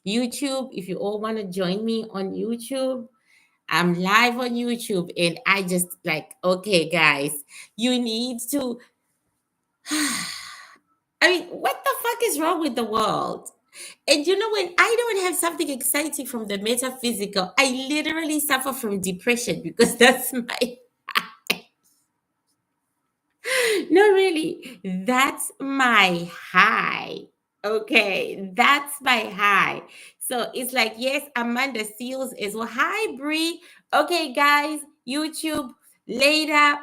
YouTube. If you all want to join me on YouTube, I'm live on YouTube, and I just like, okay, guys, you need to. I mean, what the fuck is wrong with the world? And when I don't have something exciting from the metaphysical, I literally suffer from depression because that's my. No, really, that's my high. Okay, that's my high. So it's like, yes, Amanda Seals is well. Hi, Bree. Okay, guys, YouTube later.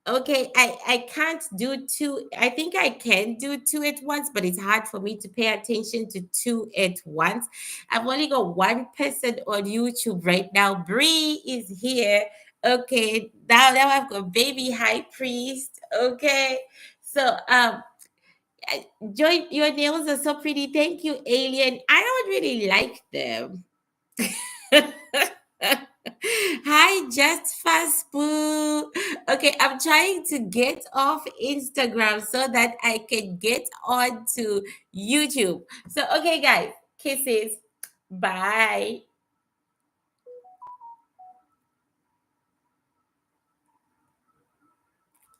Okay, I can't do two. I think I can do two at once, but it's hard for me to pay attention to two at once. I've only got one person on YouTube right now. Bree is here. Okay, now I've got baby high priest. Okay, so Joy, your nails are so pretty. Thank you, Alien. I don't really like them. Hi, just fast boo. Okay, I'm trying to get off Instagram so that I can get on to YouTube. So, okay, guys, kisses. Bye.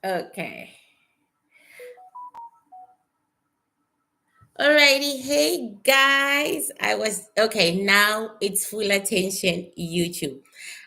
Okay. Alrighty, hey guys. I was okay. Now it's full attention YouTube.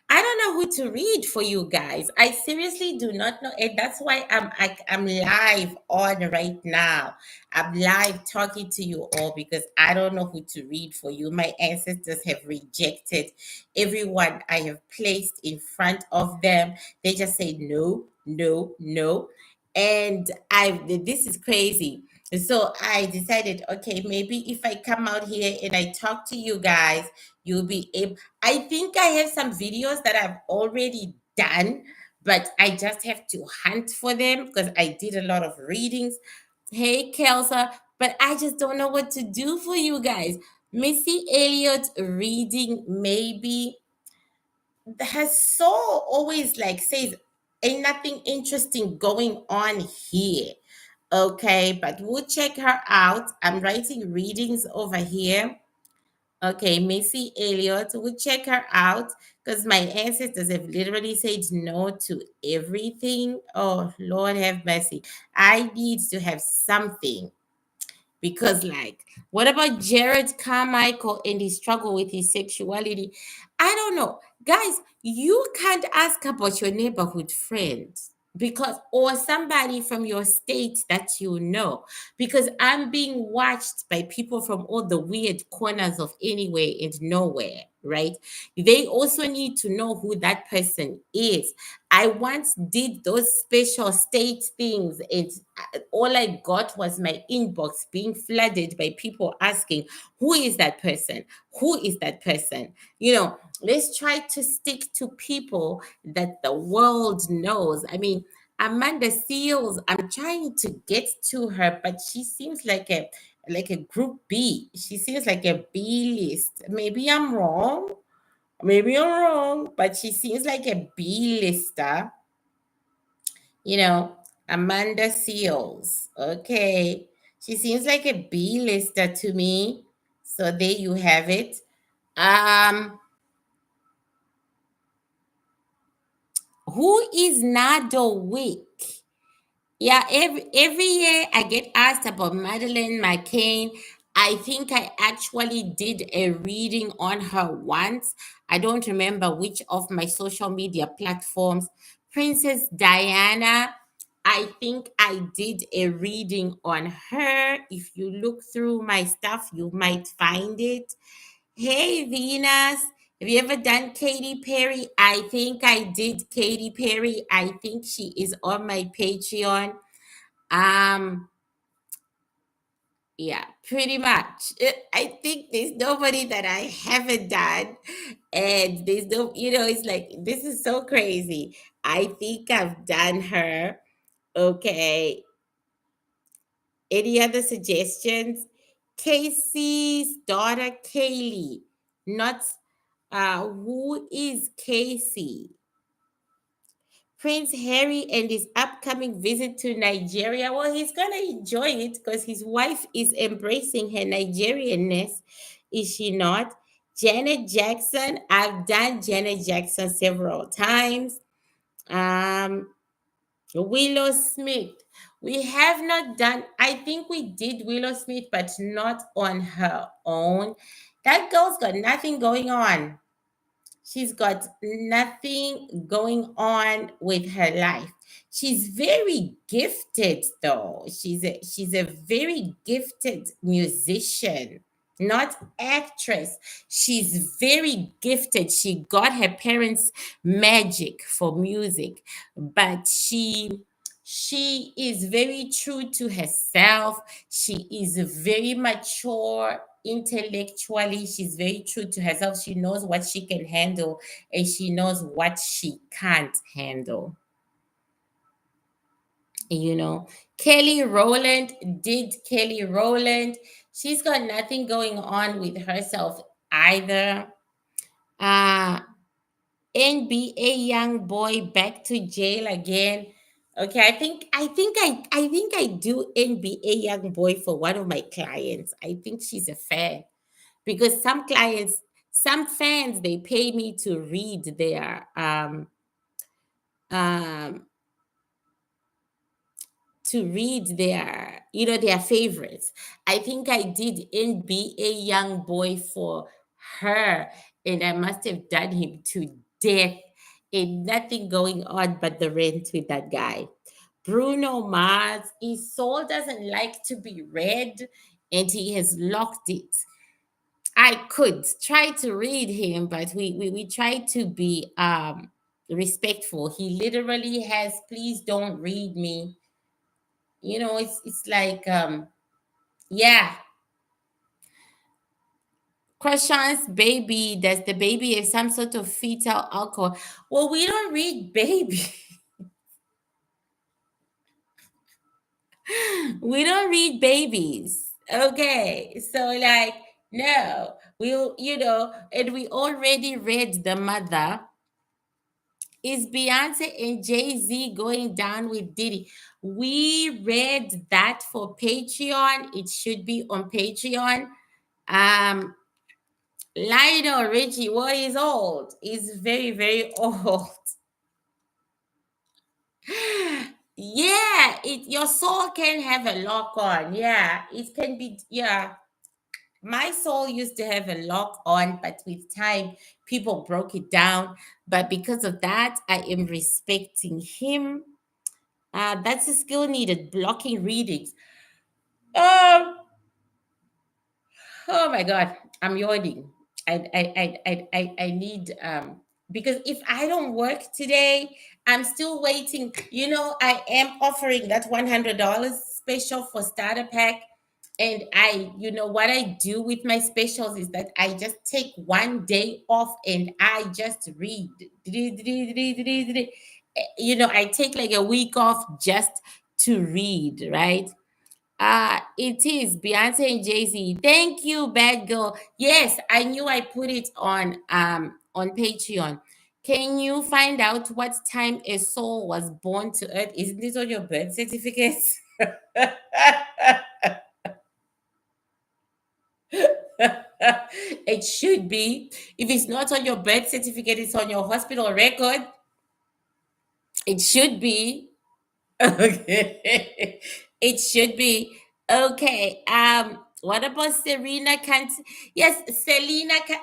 I don't know who to read for you guys. I seriously do not know, and that's why I'm live on right now. I'm live talking to you all because I don't know who to read for you. My ancestors have rejected everyone I have placed in front of them. They just say no, no, no, and I. This is crazy. So I decided, okay, maybe if I come out here and I talk to you guys, you'll be able. I think I have some videos that I've already done, but I just have to hunt for them because I did a lot of readings. Hey, Kelsa, but I just don't know what to do for you guys. Missy Elliott reading maybe her soul always like says ain't nothing interesting going on here. Okay, but we'll check her out. I'm writing readings over here. Okay, Missy Elliott, we'll check her out because my ancestors have literally said no to everything. Oh, Lord have mercy. I need to have something because, like, what about Jared Carmichael and his struggle with his sexuality? I don't know. Guys, you can't ask about your neighborhood friends because, or somebody from your state that you know, because I'm being watched by people from all the weird corners of anywhere and nowhere, right? They also need to know who that person is. I once did those special state things, and all I got was my inbox being flooded by people asking, who is that person? Who is that person? Let's try to stick to people that the world knows. I mean, Amanda Seals, I'm trying to get to her, but she seems like a group B. She seems like a B list. Maybe I'm wrong. Maybe I'm wrong, but she seems like a B lister. you know, Amanda Seals. Okay. She seems like a B-lister to me. So there you have it. Um, who is Nado Wick? Yeah, every year I get asked about Madeleine McCain. I think I actually did a reading on her once. I don't remember which of my social media platforms. Princess Diana, I think I did a reading on her. If you look through my stuff, you might find it. Hey, Venus. Have you ever done Katy Perry? I think I did Katy Perry. I think she is on my Patreon. Um, yeah, pretty much. I think there's nobody that I haven't done. And there's no, it's like, this is so crazy. I think I've done her. Okay. Any other suggestions? Casey's daughter, Kaylee. Not who is Casey? Prince Harry and his upcoming visit to Nigeria. Well, he's gonna enjoy it because his wife is embracing her Nigerianness. Is she not? Janet Jackson. I've done Janet Jackson several times. Um, Willow Smith. We have not done, I think we did Willow Smith, but not on her own. That girl's got nothing going on. She's got nothing going on with her life. She's very gifted though. She's a very gifted musician, not actress. She's very gifted. She got her parents' magic for music, but she is very true to herself. She is very mature intellectually. She's very true to herself. She knows what she can handle and she knows what she can't handle. You know, Kelly Rowland did Kelly Rowland. She's got nothing going on with herself either. Uh NBA young boy back to jail again. Okay, I think I do NBA young boy for one of my clients. I think she's a fan because some clients, some fans, they pay me to read um their favorites. I think I did NBA young boy for her, and I must have done him to death. And nothing going on but the rent with that guy. Bruno Mars, his soul doesn't like to be read, and he has locked it. I could try to read him, but we try to be respectful. He literally has, please don't read me. It's like yeah. Croissant's baby, does the baby have some sort of fetal alcohol? Well, we don't read baby. We don't read babies. Okay. So like, no, and we already read the mother. Is Beyonce and Jay-Z going down with Diddy? We read that for Patreon. It should be on Patreon. Um, Lionel Richie, what is old? Is very, very old. Yeah, your soul can have a lock on. Yeah, it can be. Yeah, my soul used to have a lock on, but with time, people broke it down. But because of that, I am respecting him. That's a skill needed, blocking readings. Um, Oh my God, I'm yawning. I need because if I don't work today, I'm still waiting. I am offering that $100 special for starter pack. And what I do with my specials is that I just take one day off and I just read. I take like a week off just to read, right? It is Beyonce and Jay-Z. Thank you, bad girl. Yes, I knew I put it on Patreon. Can you find out what time a soul was born to earth? Isn't it on your birth certificate? It should be. If it's not on your birth certificate, it's on your hospital record. It should be. Okay. It should be. Okay. What about Serena Can't Yes, Selena can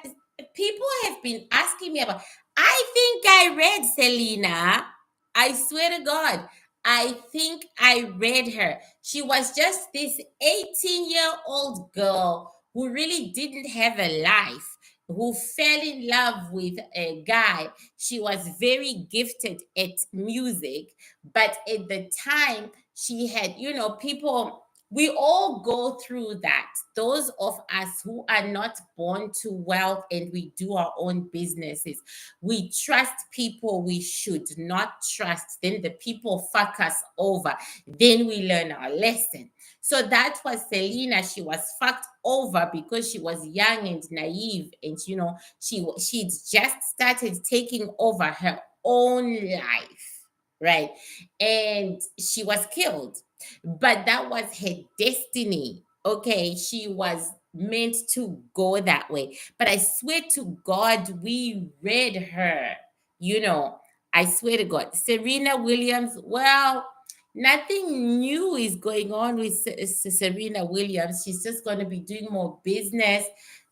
People have been asking me about. I think I read Selena. I swear to God. I think I read her. She was just this 18-year-old girl who really didn't have a life, who fell in love with a guy. She was very gifted at music, but at the time, she had, people, we all go through that. Those of us who are not born to wealth and we do our own businesses, we trust people we should not trust. Then the people fuck us over. Then we learn our lesson. So that was Selena. She was fucked over because she was young and naive, and she'd just started taking over her own life, right? And she was killed, but that was her destiny. Okay, she was meant to go that way. But I swear to God, we read her. You know, I swear to God. Serena Williams, well, nothing new is going on with Serena Williams. She's just going to be doing more business.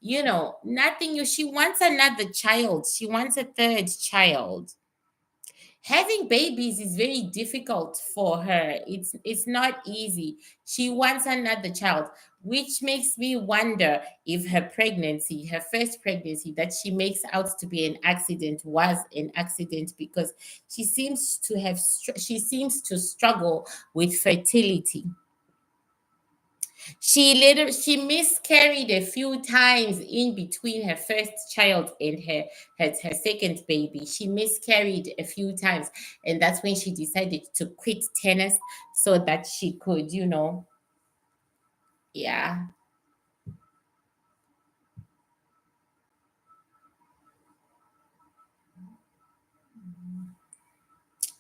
Nothing new. She wants another child. She wants a third child. Having babies is very difficult for her. It's not easy. She wants another child, which makes me wonder if her pregnancy, her first pregnancy that she makes out to be an accident, was an accident, because she seems to struggle with fertility. She miscarried a few times in between her first child and her second baby. She miscarried a few times, and that's when she decided to quit tennis so that she could, yeah.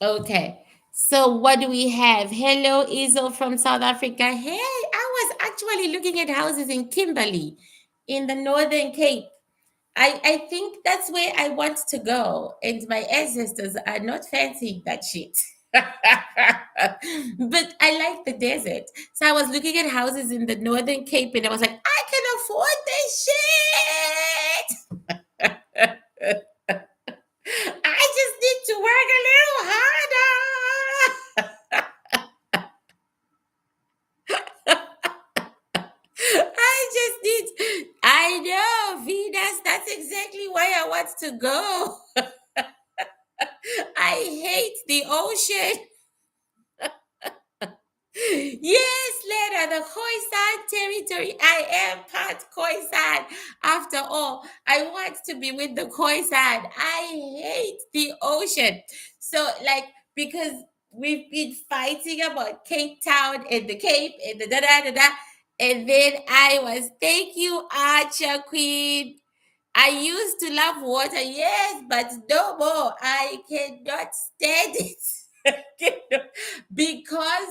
Okay. So what do we have? Hello, Iso from South Africa. Hey, I was actually looking at houses in Kimberley in the Northern Cape. I think that's where I want to go. And my ancestors are not fancying that shit. But I like the desert. So I was looking at houses in the Northern Cape and I was like, I can afford this shit. I just need to work a little harder. I know, Venus. That's exactly why I want to go. I hate the ocean. Yes, Leda, the Khoisan territory. I am part Khoisan. After all, I want to be with the Khoisan. I hate the ocean. So, like, because we've been fighting about Cape Town and the Cape and the da da da da. And then I was, thank you, Archer Queen. I used to love water, yes, but no more. I cannot stand it. Because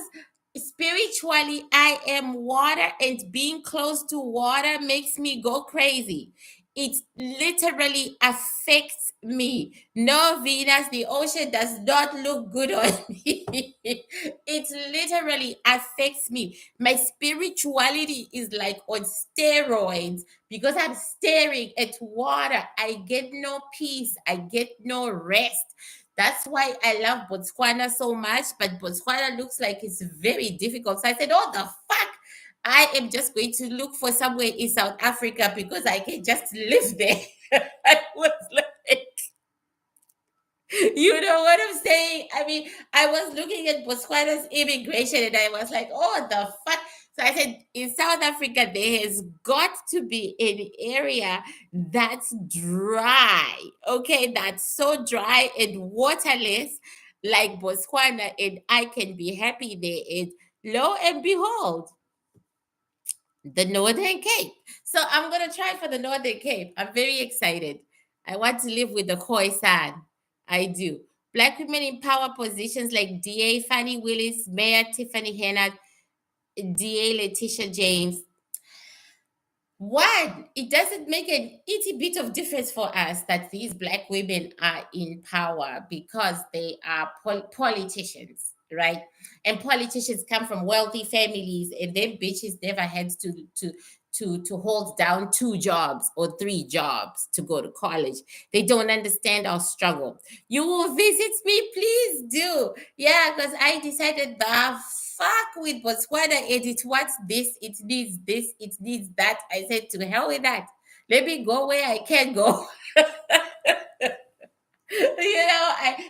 spiritually, I am water, and being close to water makes me go crazy. It literally affects me. No, Venus, the ocean does not look good on me. It literally affects me. My spirituality is like on steroids because I'm staring at water. I get no peace, I get no rest. That's why I love Botswana so much, but Botswana looks like it's very difficult. So I said, oh, the fuck? I am just going to look for somewhere in South Africa because I can just live there. I was like, you know what I'm saying? I mean, I was looking at Botswana's immigration and I was like, oh, the fuck? So I said, in South Africa, there has got to be an area that's dry, okay? That's so dry and waterless like Botswana, and I can be happy there. And lo and behold, the Northern Cape. So I'm gonna try for the Northern Cape. I'm very excited. I want to live with the Khoisan. I do. Black women in power positions like DA Fannie Willis, Mayor Tiffany Hennard, DA Letitia James. One, it doesn't make an itty bit of difference for us that these black women are in power because they are politicians, right? And politicians come from wealthy families, and them bitches never had to hold down two jobs or three jobs to go to college. They don't understand our struggle. You will visit me, please do. Yeah, because I decided the fuck with Botswana, and it wants this, it needs that. I said, to hell with that. Let me go where I can go.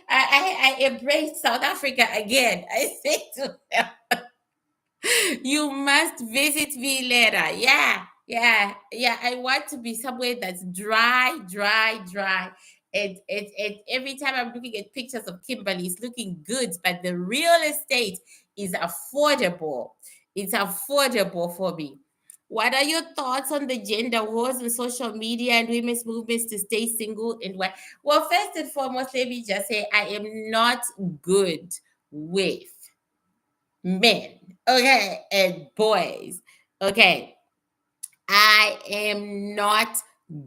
I embraced South Africa again. I said to her, you must visit me later. Yeah, yeah, yeah. I want to be somewhere that's dry, dry, dry. And every time I'm looking at pictures of Kimberly, it's looking good, but the real estate is affordable. It's affordable for me. What are your thoughts on the gender wars on social media and women's movements to stay single and why? Well, first and foremost, let me just say I am not good with men, okay, and boys, okay. I am not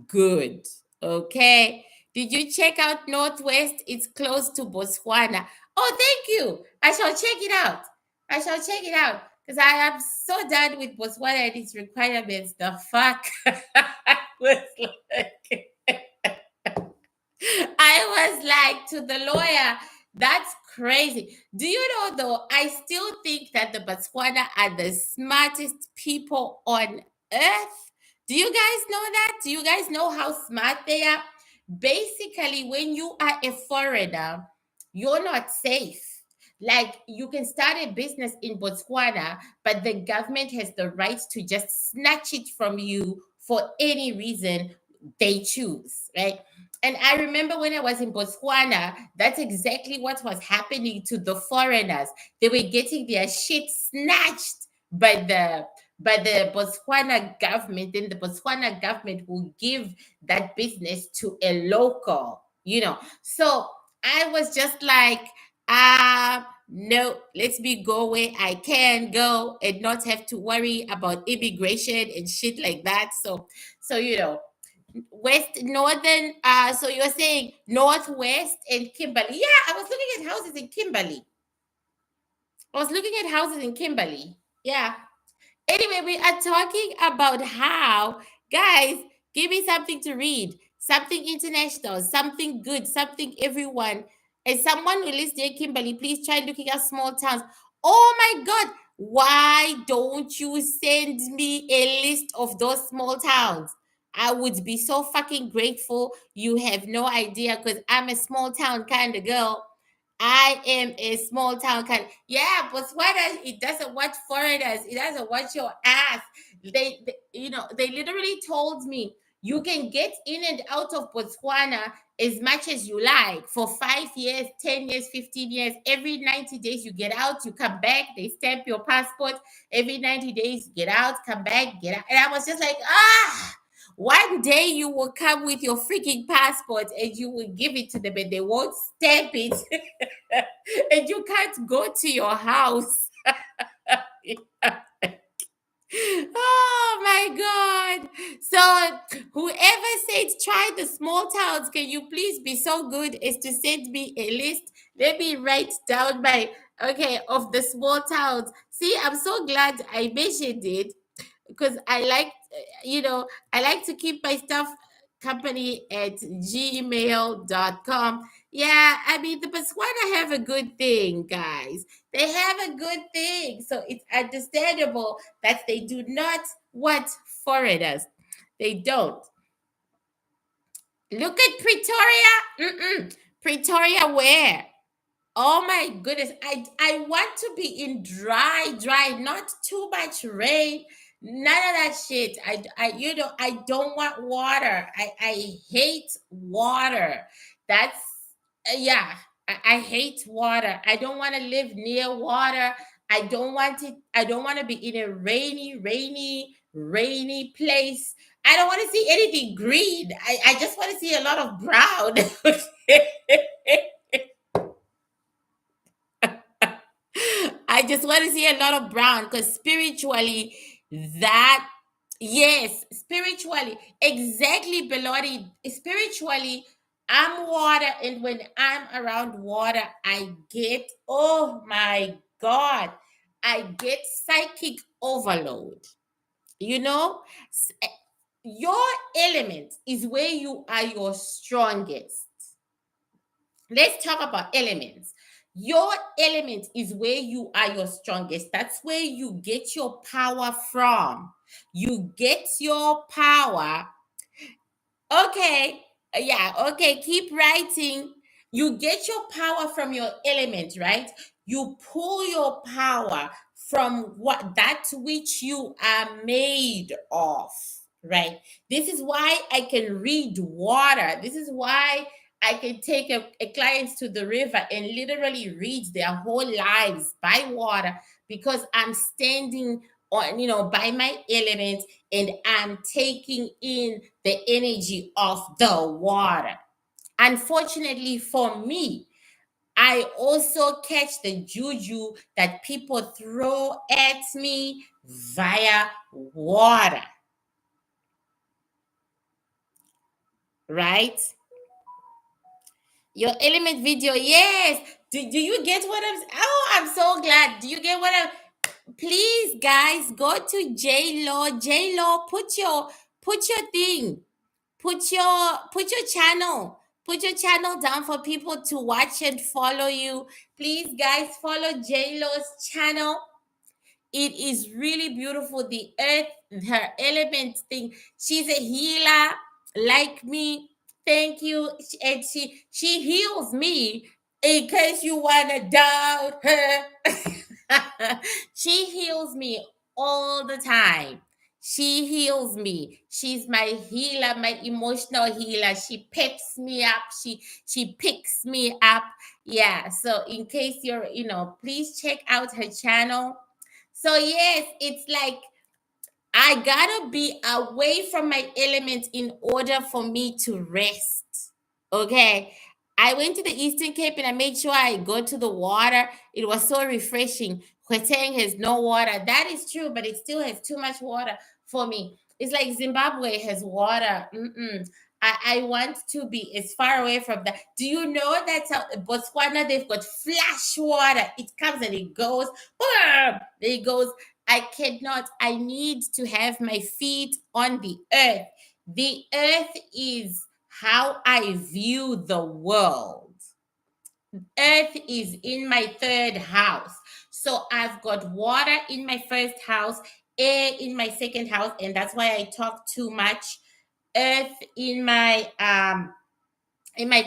good. Okay. Did you check out Northwest? It's close to Botswana. Oh, thank you. I shall check it out. I shall check it out because I am so done with Botswana and its requirements. The fuck? I was like, I was like to the lawyer, that's crazy. Do you know though? I still think that the Botswana are the smartest people on earth. Do you guys know that? Do you guys know how smart they are? Basically, when you are a foreigner, you're not safe. Like you can start a business in Botswana, but the government has the right to just snatch it from you for any reason they choose, right? And I remember when I was in Botswana, that's exactly what was happening to the foreigners. They were getting their shit snatched by the Botswana government. Then the Botswana government will give that business to a local. So I was just like, no, let me go where I can go and not have to worry about immigration and shit like that. So West, northern, so you're saying northwest and Kimberley. Yeah, I was looking at houses in Kimberley. I was looking at houses in Kimberley. Yeah. Anyway, we are talking about how, guys, give me something to read, something international, something good, something everyone. And someone who lives near Kimberley, please try looking at small towns. Oh my God, why don't you send me a list of those small towns? I would be so fucking grateful. You have no idea because I'm a small town kind of girl. I am a small town kind. Yeah, Botswana, it doesn't watch foreigners. It doesn't watch your ass. They literally told me you can get in and out of Botswana as much as you like for 5 years, 10 years, 15 years. Every 90 days, you get out, you come back, they stamp your passport. Every 90 days, get out, come back, get out. And I was just like, one day you will come with your freaking passport and you will give it to them and they won't stamp it and you can't go to your house. Oh my God. So, whoever said try the small towns, can you please be so good as to send me a list? Let me write down of the small towns. See, I'm so glad I mentioned it because I like to keep my stuff company at gmail.com. Yeah, I mean, the Botswana have a good thing, guys. They have a good thing. So it's understandable that they do not want foreigners. They don't. Look at Pretoria. Pretoria, where? Oh my goodness. I want to be in dry, not too much rain. None of that shit. I don't want water. I hate water. That's yeah. I hate water. I don't want to live near water. I don't want it. I don't want to be in a rainy place. I don't want to see anything green. I just want to see a lot of brown. I just want to see a lot of brown because spiritually, that, yes, spiritually, exactly, Belody. Spiritually, I'm water, and when I'm around water, I get, oh my God, I get psychic overload. You know, your element is where you are your strongest. Let's talk about elements. Your element is where you are your strongest. That's where you get your power from. You get your power. Okay. Yeah. Okay. Keep writing. You get your power from your element, right? You pull your power from what that which you are made of, right? This is why I can read water. This is why I can take a client to the river and literally read their whole lives by water because I'm standing by my element and I'm taking in the energy of the water. Unfortunately for me, I also catch the juju that people throw at me via water. right? Your element video, yes. Do you get what I'm so glad. Do you get what I'm Please, guys, go to J Lo, put your thing, put your channel down for people to watch and follow you. Please, guys, follow J Lo's channel. It is really beautiful. The earth, her element thing. She's a healer like me. Thank you. And she heals me in case you wanna doubt her. She heals me all the time. She heals me. She's my healer, my emotional healer. She peps me up. She picks me up. Yeah. So in case please check out her channel. So yes, it's like I gotta be away from my element in order for me to rest. Okay. I went to the Eastern Cape and I made sure I go to the water. It was so refreshing. Hweteng has no water. That is true, but it still has too much water for me. It's like Zimbabwe has water. I want to be as far away from that. Do you know that Botswana, they've got flash water? It comes and it goes. There it goes. I cannot. I need to have my feet on the earth. The earth is how I view the world. Earth is in my third house. So I've got water in my first house, air in my second house, and that's why I talk too much. Earth in my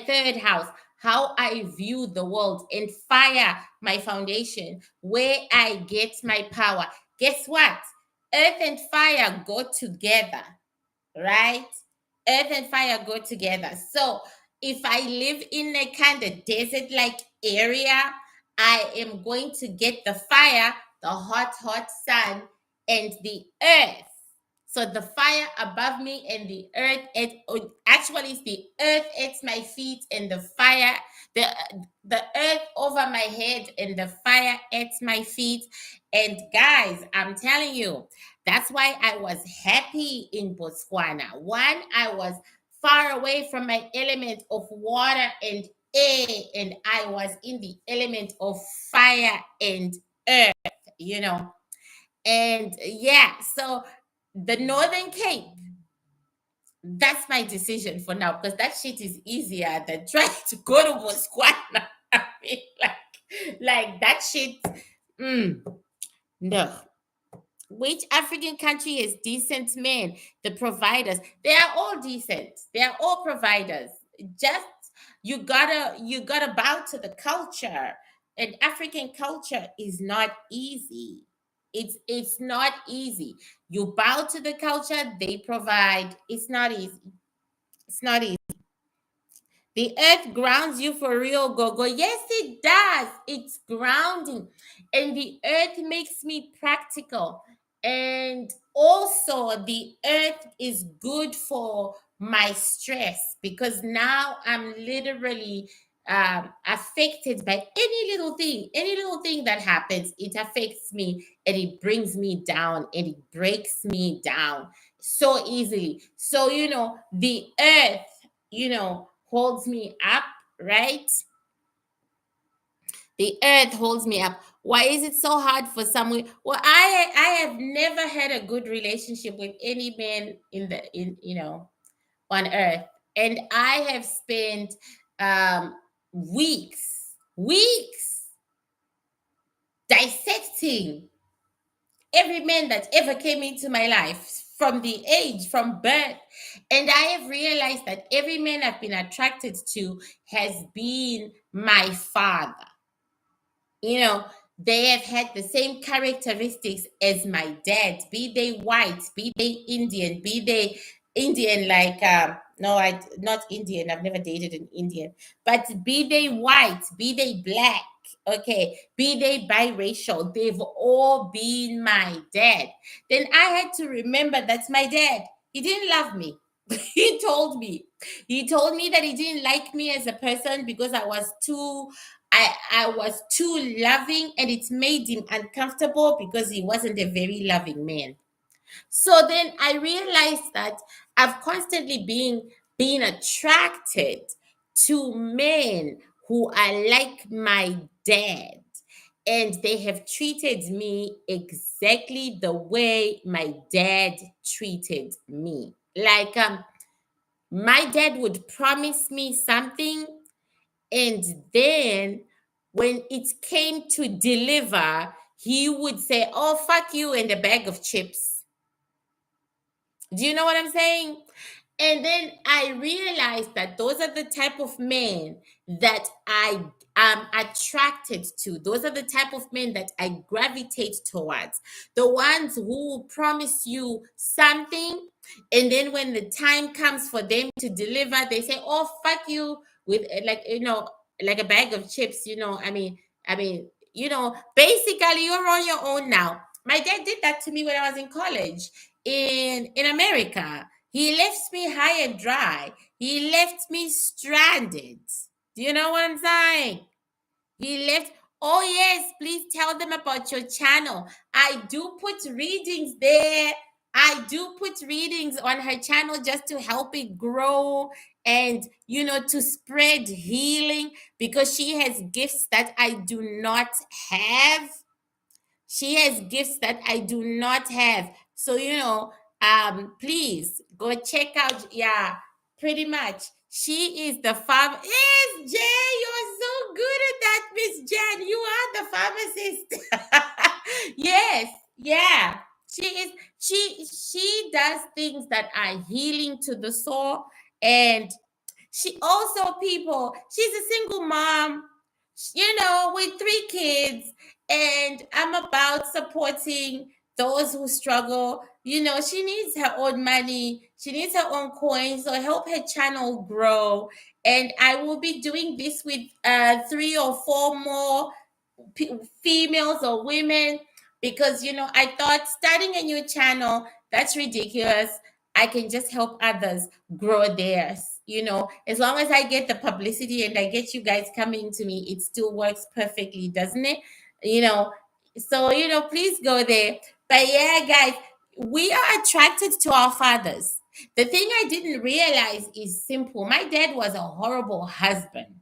third house, how I view the world, and fire, my foundation, where I get my power. Guess what? Earth and fire go together, right? Earth and fire go together. So if I live in a kind of desert like area, I am going to get the fire, the hot, hot sun, and the earth. So the fire above me and the earth, actually it's the earth at my feet and the fire, the the earth over my head and the fire at my feet. And guys, I'm telling you, that's why I was happy in Botswana. One, I was far away from my element of water and air, and I was in the element of fire and earth, you know. And yeah, so the Northern Cape, that's my decision for now because that shit is easier than trying to go to Botswana. I mean, like that shit. No. Which African country is decent men? The providers. They are all decent. They are all providers. Just you gotta bow to the culture. And African culture is not easy. It's not easy. You bow to the culture, they provide. It's not easy. It's not easy. The earth grounds you for real, Gogo. Yes, it does. It's grounding. And the earth makes me practical. And also, the earth is good for my stress because now I'm literally affected by any little thing that happens. It affects me and it brings me down and it breaks me down so easily. So, the earth, holds me up, right? The earth holds me up. Why is it so hard for someone? Well, I have never had a good relationship with any man on earth, and I have spent weeks dissecting every man that ever came into my life from birth. And I have realized that every man I've been attracted to has been my father. They have had the same characteristics as my dad, be they white, be they Indian, be they Indian, like no, I not Indian, I've never dated an Indian, but be they white, be they black, okay, be they biracial, they've all been my dad. Then I had to remember that's my dad. He didn't love me. He told me that he didn't like me as a person because I was too loving, and it made him uncomfortable because he wasn't a very loving man. So then I realized that I've constantly been attracted to men who are like my dad, and they have treated me exactly the way my dad treated me. Like, my dad would promise me something, and then when it came to deliver, he would say, "Oh, fuck you," and a bag of chips. Do you know what I'm saying? And then I realized that those are the type of men that I am attracted to. Those are the type of men that I gravitate towards. The ones who will promise you something, and then when the time comes for them to deliver, they say, "Oh, fuck you," with like, like a bag of chips. Basically, you're on your own now. My dad did that to me when I was in college in America. He left me high and dry. He left me stranded. Do you know what I'm saying? He left. Oh, yes, please tell them about your channel. I do put readings there. I do put readings on her channel just to help it grow and, to spread healing, because she has gifts that I do not have. She has gifts that I do not have. So, please go check out. Yeah, pretty much. She is the farm. Yes, Jay, you're so good at that, Miss Jan. You are the pharmacist. Yes, yeah. She is. She does things that are healing to the soul, and she also, people, she's a single mom, with 3 kids, and I'm about supporting those who struggle. She needs her own money, she needs her own coins, so help her channel grow. And I will be doing this with 3 or 4 more females or women, because I thought starting a new channel, that's ridiculous. I can just help others grow theirs. As long as I get the publicity and I get you guys coming to me, it still works perfectly, doesn't it? you know so please go there. But yeah, guys, we are attracted to our fathers. The thing I didn't realize is simple: my dad was a horrible husband.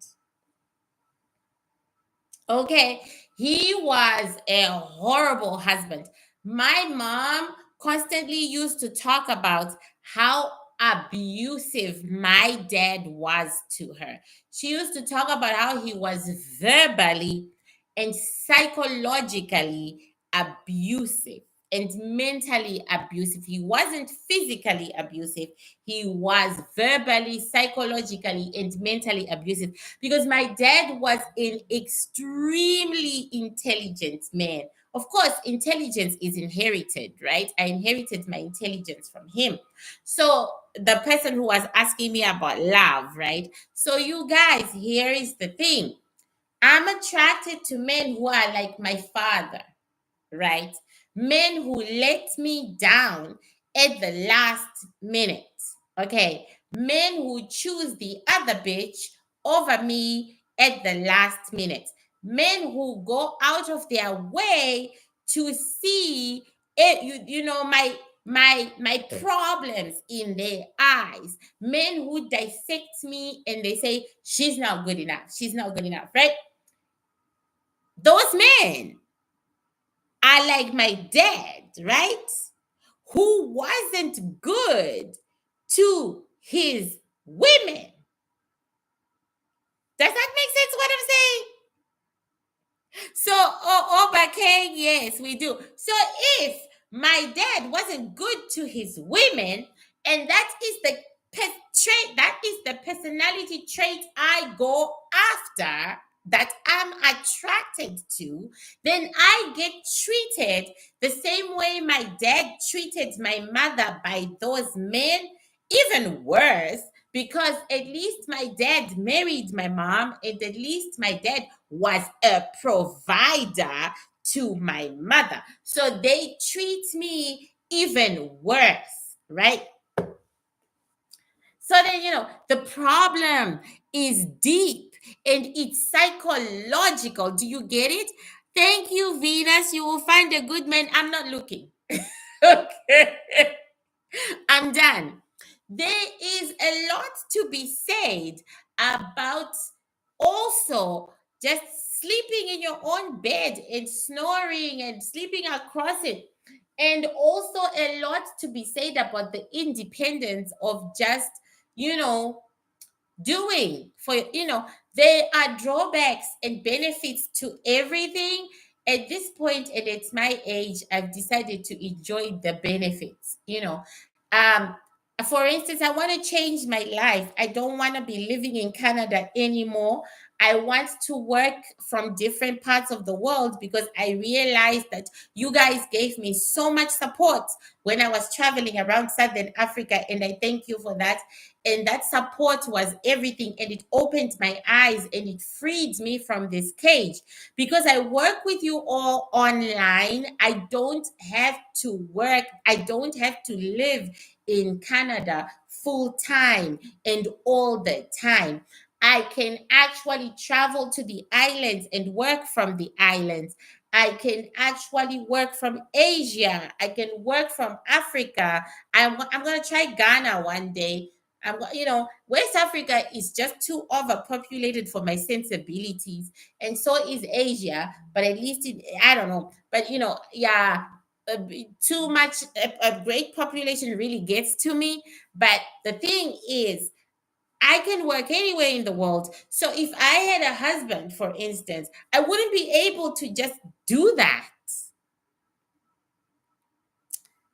Okay, he was a horrible husband. My mom constantly used to talk about how abusive my dad was to her. She used to talk about how he was verbally and psychologically abusive and mentally abusive. He wasn't physically abusive, he was verbally, psychologically, and mentally abusive, because my dad was an extremely intelligent man. Of course, intelligence is inherited, right? I inherited my intelligence from him. So, the person who was asking me about love, right? So, you guys, here is the thing: I'm attracted to men who are like my father, right? Men who let me down at the last minute. Okay. Men who choose the other bitch over me at the last minute. Men who go out of their way to see it, my problems in their eyes. Men who dissect me and they say, "She's not good enough. She's not good enough," right? Those men are like my dad, right? Who wasn't good to his women. Does that make sense what I'm saying? So, okay, yes, we do. So, if my dad wasn't good to his women, and that is the trait, that is the personality trait I go after, that I'm attracted to, then I get treated the same way my dad treated my mother by those men, even worse, because at least my dad married my mom, and at least my dad was a provider to my mother. So they treat me even worse, right? So then, the problem is deep and it's psychological. Do you get it? Thank you, Venus. You will find a good man. I'm not looking. Okay. I'm done. there is a lot to be said about also just sleeping in your own bed and snoring and sleeping across it. And also a lot to be said about the independence of just, you know, doing for, there are drawbacks and benefits to everything. At this point and at my age, I've decided to enjoy the benefits. um for instance, I want to change my life. I don't want to be living in Canada anymore. I want to work from different parts of the world because I realized that you guys gave me so much support when I was traveling around Southern Africa, and I thank you for that. And that support was everything, and it opened my eyes and it freed me from this cage. Because I work with you all online, I don't have to work, I don't have to live in Canada full time and all the time. I can actually travel to the islands and work from the islands. I can actually work from Asia. I can work from Africa. I'm going to try Ghana one day. West Africa is just too overpopulated for my sensibilities, and so is Asia. But at least I don't know. But yeah, too much a great population really gets to me. But the thing is, I can work anywhere in the world. So if I had a husband, for instance, I wouldn't be able to just do that.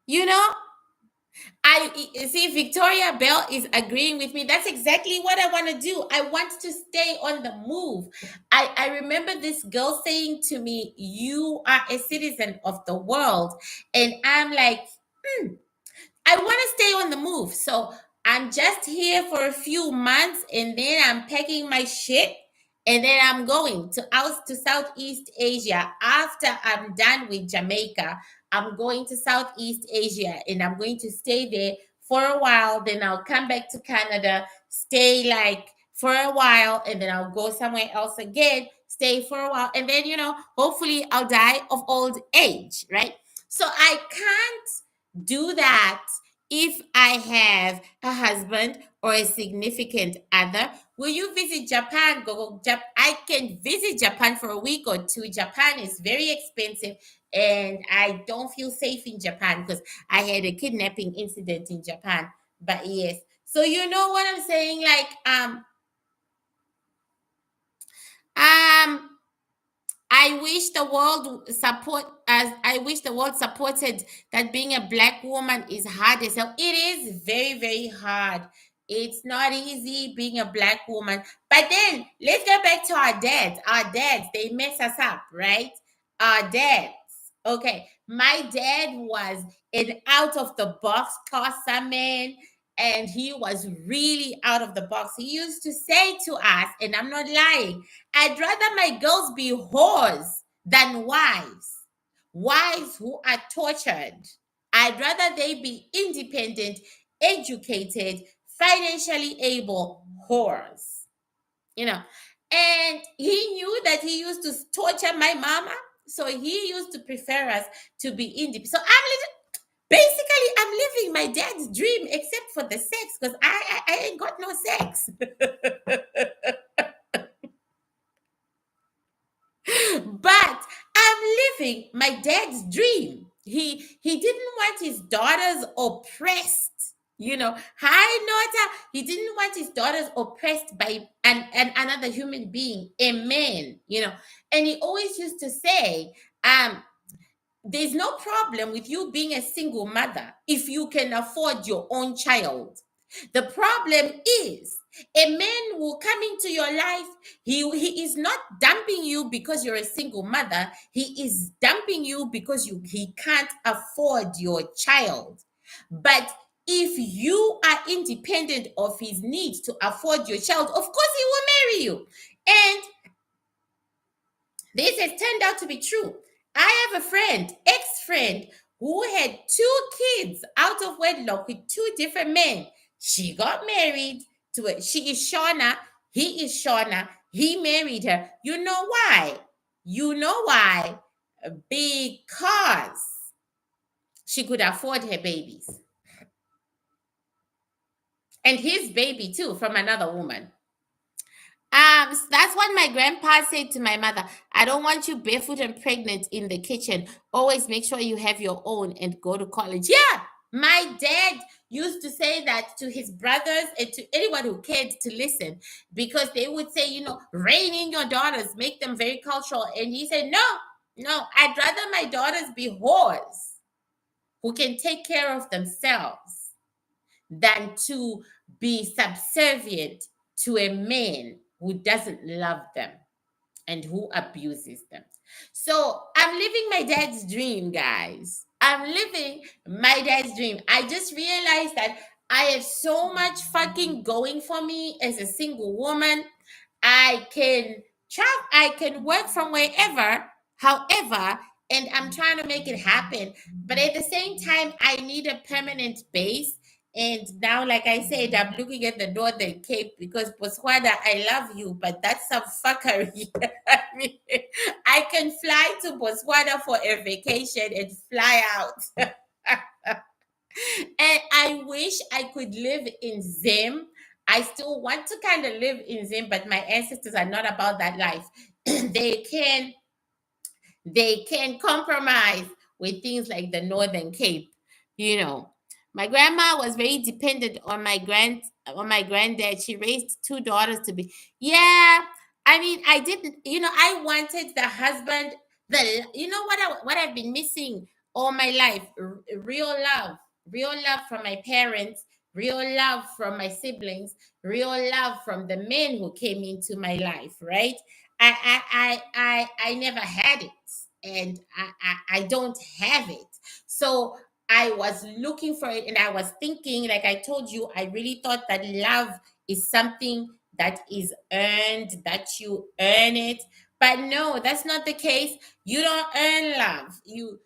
You know, see Victoria Bell is agreeing with me. That's exactly what I want to do. I want to stay on the move. I remember this girl saying to me, "You are a citizen of the world," and I'm like, I want to stay on the move. So I'm just here for a few months and then I'm packing my shit and then I'm going to Southeast Asia. After I'm done with Jamaica, I'm going to Southeast Asia and I'm going to stay there for a while. Then I'll come back to Canada, stay like for a while, and then I'll go somewhere else again, stay for a while, and then hopefully I'll die of old age, right? So I can't do that if I have a husband or a significant other. Will you visit Japan? I can visit Japan for a week or two. Japan is very expensive, and I don't feel safe in Japan because I had a kidnapping incident in Japan. But yes, so you know what I'm saying? Like, um, I wish the world support as I wish the world supported that being a black woman is hard as hell. It is very, very hard. It's not easy being a black woman. But then let's get back to our dads. Our dads, they mess us up, right? Our dads. Okay. My dad was an out of the box Xhosa man, and he was really out of the box. He used to say to us, and I'm not lying, I'd rather my girls be whores than wives. Wives who are tortured. I'd rather they be independent, educated, financially able whores. You know. And he knew that he used to torture my mama. So he used to prefer us to be independent. So basically I'm living my dad's dream except for the sex because I ain't got no sex. But I'm living my dad's dream. He didn't want his daughters oppressed. High Nota, he didn't want his daughters oppressed by another human being, a man. And he always used to say, there's no problem with you being a single mother if you can afford your own child. The problem is a man will come into your life. He is not dumping you because you're a single mother. He is dumping you because he can't afford your child. But if you are independent of his need to afford your child, of course he will marry you. And this has turned out to be true. I have a friend, ex-friend, who had two kids out of wedlock with two different men. She got married to it. She is Shauna. He is Shauna. He married her. You know why? You know why? Because she could afford her babies. and his baby too from another woman. That's what my grandpa said to my mother. I don't want you barefoot and pregnant in the kitchen. Always make sure you have your own and go to college. Yeah, my dad used to say that to his brothers and to anyone who cared to listen, because they would say, rein in your daughters, make them very cultural. And he said, no, no, I'd rather my daughters be whores who can take care of themselves than to be subservient to a man who doesn't love them and who abuses them. So I'm living my dad's dream, guys. I'm living my dad's dream. I just realized that I have so much fucking going for me as a single woman. I can travel, I can work from wherever, however, and I'm trying to make it happen. But at the same time, I need a permanent base. And now, like I said, I'm looking at the Northern Cape because Botswana, I love you, but that's some fuckery. I mean, I can fly to Botswana for a vacation and fly out. And I wish I could live in Zim. I still want to kind of live in Zim, but my ancestors are not about that life. they can they can compromise with things like the Northern Cape. You know, my grandma was very dependent on my granddad. She raised two daughters to be. Yeah, I mean, I didn't. I wanted the husband. What I've been missing all my life: real love from my parents, real love from my siblings, real love from the men who came into my life. Right? I never had it, and I don't have it. So I was looking for it, and I was thinking, like I told you, I really thought that love is something that is earned, that you earn it. But no, that's not the case. You don't earn love. You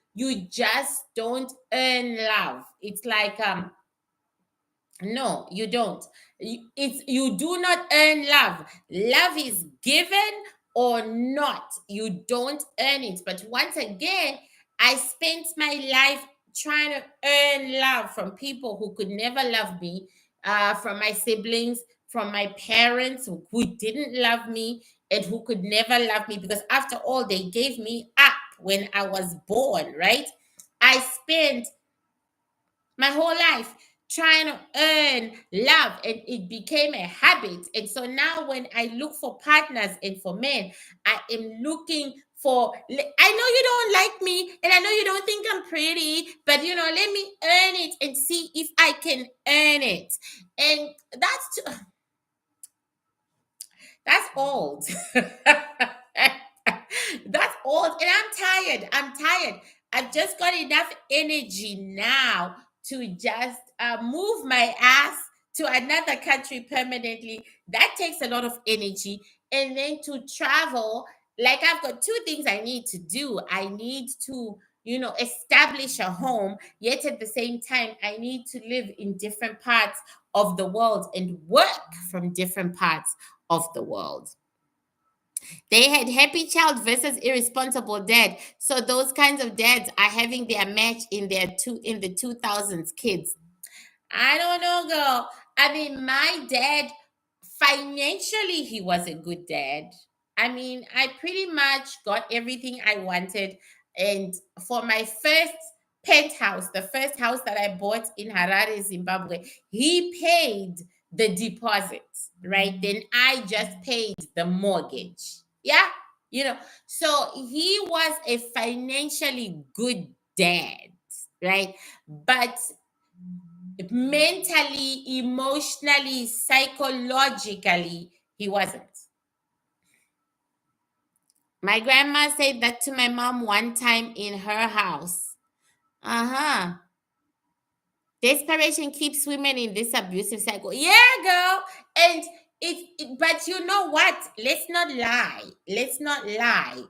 just don't earn love. It's like no, you don't. You do not earn love. Love is given or not. You don't earn it. But once again, I spent my life trying to earn love from people who could never love me, from my siblings, from my parents who didn't love me and who could never love me, because after all, they gave me up when I was born, right? I spent my whole life trying to earn love, and it became a habit. And so now when I look for partners and for men, I am looking for, I know you don't like me and I know you don't think I'm pretty, but let me earn it and see if I can earn it. And that's old. That's old. And I'm tired. I've just got enough energy now to just move my ass to another country permanently. That takes a lot of energy. And then to travel, like I've got two things I need to do. I need to, establish a home, yet at the same time, I need to live in different parts of the world and work from different parts of the world. They had happy child versus irresponsible dad. So those kinds of dads are having their match in the 2000s kids. I don't know, girl. I mean, my dad, financially, he was a good dad. I mean, I pretty much got everything I wanted. And for my first penthouse, the first house that I bought in Harare, Zimbabwe, he paid the deposit, right? Then I just paid the mortgage. Yeah. So he was a financially good dad, right? But mentally, emotionally, psychologically, he wasn't. My grandma said that to my mom one time in her house. Uh-huh. Desperation keeps women in this abusive cycle. Yeah, girl. And but you know what? Let's not lie. Let's not lie.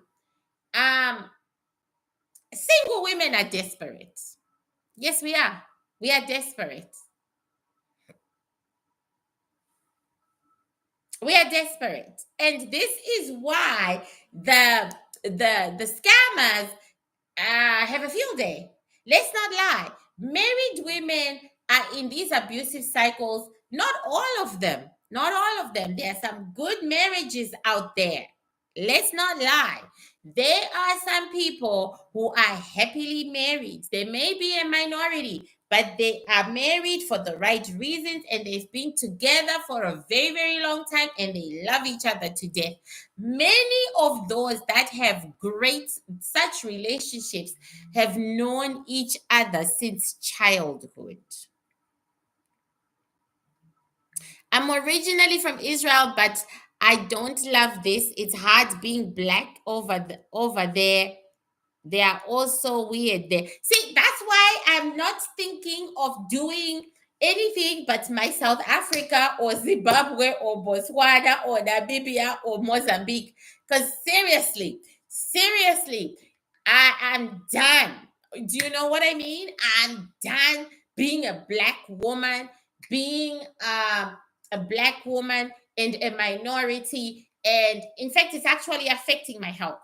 Single women are desperate. Yes, we are. We are desperate. We are desperate. And this is why the scammers have a field day. Let's not lie. Married women are in these abusive cycles Not all of them. Not all of them. There are some good marriages out there. Let's not lie. There are some people who are happily married. They may be a minority, but they are married for the right reasons and they've been together for a very, very long time and they love each other to death. Many of those that have great such relationships have known each other since childhood. I'm originally from Israel, but I don't love this. It's hard being black over there. They are also weird there. See, that's why I'm not thinking of doing anything but my South Africa or Zimbabwe or Botswana or Namibia or Mozambique. Because seriously, I am done. Do you know what I mean? I'm done being a black woman, being a black woman and a minority. And in fact, it's actually affecting my health.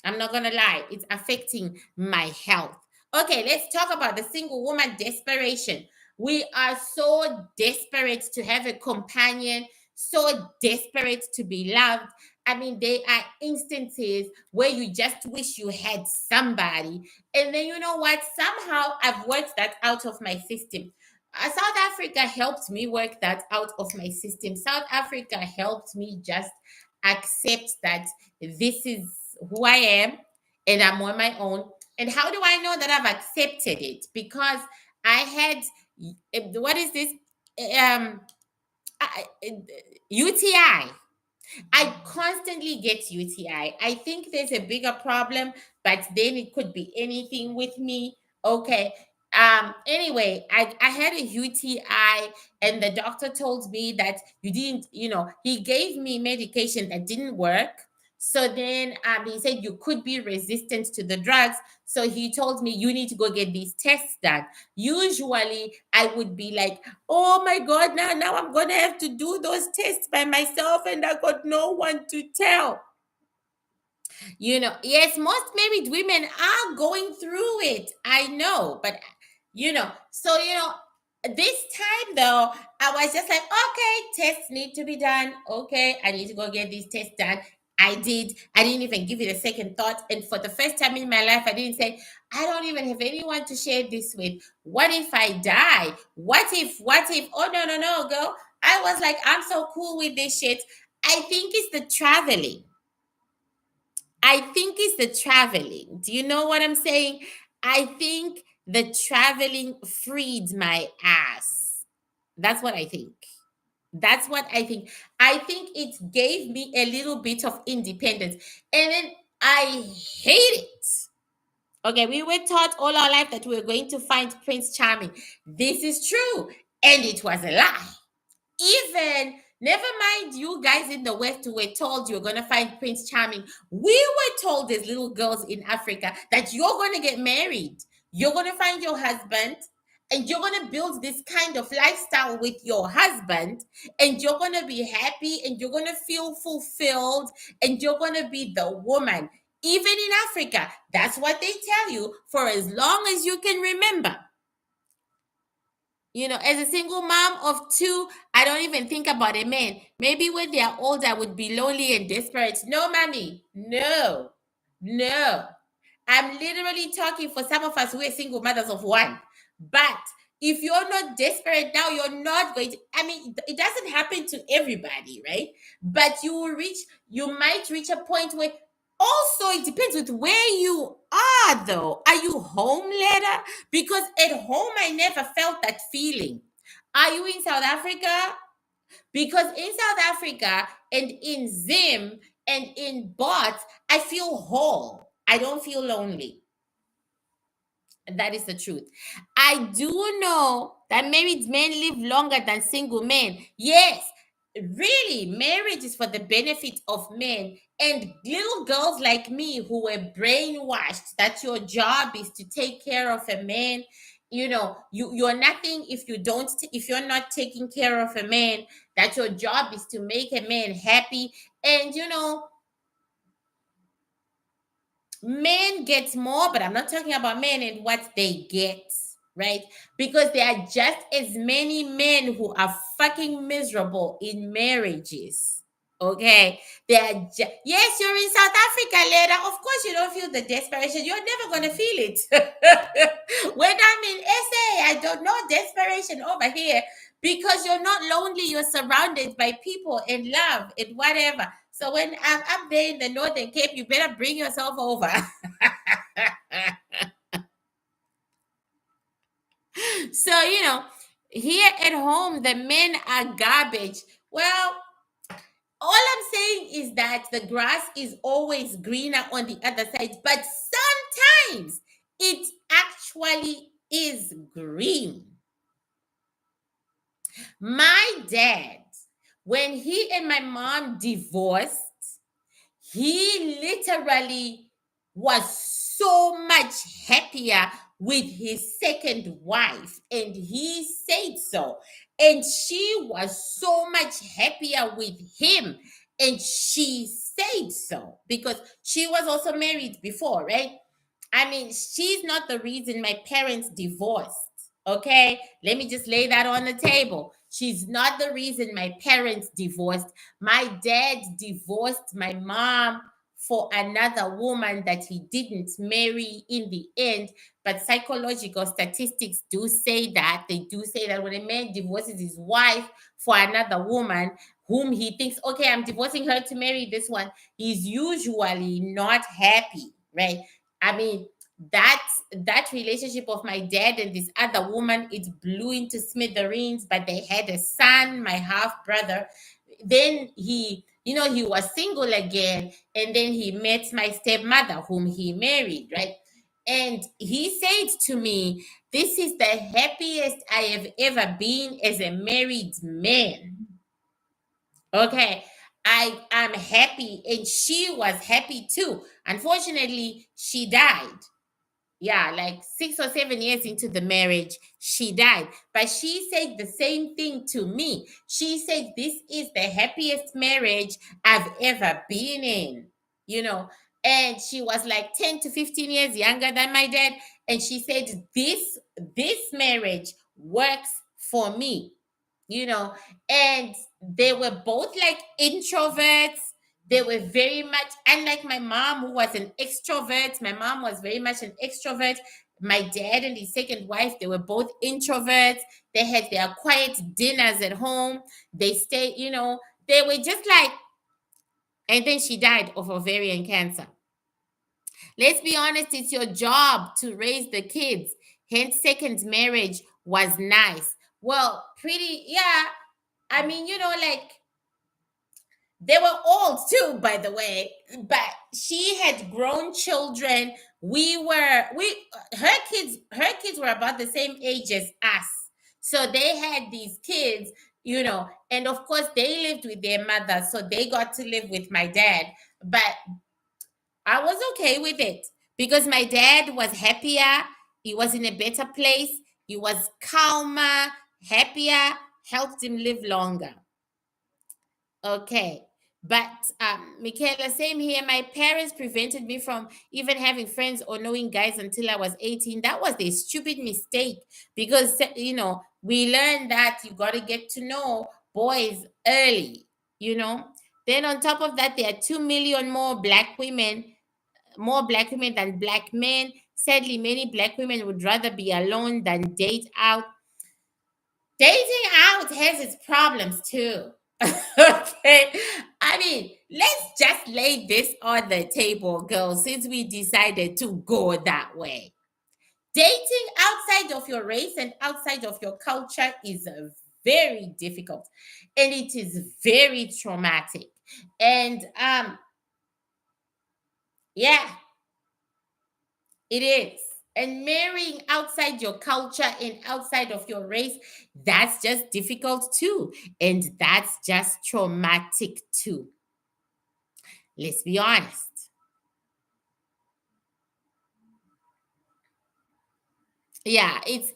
I'm not gonna lie, it's affecting my health. Okay, let's talk about the single woman desperation. We are so desperate to have a companion, so desperate to be loved. I mean, there are instances where you just wish you had somebody. And then you know what? Somehow I've worked that out of my system. South Africa helped me work that out of my system. South Africa helped me just accept that this is who I am and I'm on my own. And how do I know that I've accepted it? Because I had what is this? Um, UTI. I constantly get UTI. I think there's a bigger problem, but then it could be anything with me. Okay. Anyway, I had a UTI and the doctor told me that you didn't, he gave me medication that didn't work. So then he said you could be resistant to the drugs. So he told me you need to go get these tests done. Usually I would be like, oh my God, now I'm gonna have to do those tests by myself and I got no one to tell. Yes, most married women are going through it. I know, but this time though, I was just like, okay, tests need to be done. Okay, I need to go get these tests done. I did. I didn't even give it a second thought. And for the first time in my life, I didn't say, I don't even have anyone to share this with. What if I die? What if? Oh, no, no, no, girl. I was like, I'm so cool with this shit. I think it's the traveling. I think it's the traveling. Do you know what I'm saying? I think the traveling freed my ass. That's what I think. That's what I think. I think it gave me a little bit of independence. And then I hate it. Okay, we were taught all our life that we were going to find Prince Charming. This is true. And it was a lie. Even never mind you guys in the West who were told you're gonna find Prince Charming. We were told as little girls in Africa that you're gonna get married, you're gonna find your husband, and you're gonna build this kind of lifestyle with your husband, and you're gonna be happy and you're gonna feel fulfilled, and you're gonna be the woman. Even in Africa, that's what they tell you for as long as you can remember. As a single mom of two, I don't even think about a man. Maybe when they are older, I would be lonely and desperate. No, mommy. No. No. I'm literally talking for some of us who are single mothers of one. But if you're not desperate now, you're not going to. I mean, it doesn't happen to everybody, right? But you might reach a point where also it depends with where you are, though. Are you home later? Because at home, I never felt that feeling. Are you in South Africa? Because in South Africa and in Zim and in Bot, I feel whole. I don't feel lonely. That is the truth. I do know that married men live longer than single men. Yes, really, marriage is for the benefit of men. And little girls like me who were brainwashed that your job is to take care of a man. You're nothing if you're not taking care of a man, that your job is to make a man happy. And men get more, but I'm not talking about men and what they get. right? Because there are just as many men who are fucking miserable in marriages. Okay, yes, you're in South Africa, Leda. Of course, you don't feel the desperation. You're never gonna feel it. When I'm in SA, I don't know desperation over here because you're not lonely. You're surrounded by people and love and whatever. So when I'm up there in the Northern Cape, you better bring yourself over. So, here at home, the men are garbage. Well, all I'm saying is that the grass is always greener on the other side, but sometimes it actually is green. My dad, when he and my mom divorced, he literally was so much happier with his second wife, and he said so. And she was so much happier with him, and she said so because she was also married before, right? I mean, she's not the reason my parents divorced. Okay, let me just lay that on the table. She's not the reason my parents divorced. My dad divorced my mom for another woman that he didn't marry in the end. But psychological statistics do say that. They do say that when a man divorces his wife for another woman whom he thinks, okay, I'm divorcing her to marry this one, he's usually not happy, right? I mean, that relationship of my dad and this other woman, it blew into smithereens, but they had a son, my half brother. Then he was single again, and then he met my stepmother, whom he married, right? And he said to me, "This is the happiest I have ever been as a married man." Okay. I am happy, and she was happy too. Unfortunately, she died. Yeah, like 6 or 7 years into the marriage, she died. But she said the same thing to me. She said, "This is the happiest marriage I've ever been in." You know, and she was like 10 to 15 years younger than my dad. And she said, This marriage works for me, you know, and they were both like introverts. They were very much, unlike my mom, who was an extrovert. My mom was very much an extrovert. My dad and his second wife, they were both introverts. They had their quiet dinners at home. They stayed, they were just like, and then she died of ovarian cancer. Let's be honest, it's your job to raise the kids. Hence, second marriage was nice. Well, pretty, yeah. I mean, like they were old too, by the way, but she had grown children. Her kids were about the same age as us. So they had these kids, and of course they lived with their mother, so they got to live with my dad. But I was okay with it because my dad was happier. He was in a better place. He was calmer, happier, helped him live longer. Okay. But Michaela, same here. My parents prevented me from even having friends or knowing guys until I was 18. That was a stupid mistake because, we learned that you got to get to know boys early, you know. Then on top of that, there are 2 million more black women than black men. Sadly, many black women would rather be alone than date out. Dating out has its problems too. Okay. I mean, let's just lay this on the table, girls, since we decided to go that way. Dating outside of your race and outside of your culture is very difficult, and it is very traumatic. And yeah, it is. And marrying outside your culture and outside of your race, that's just difficult too. And that's just traumatic too. Let's be honest. Yeah, it's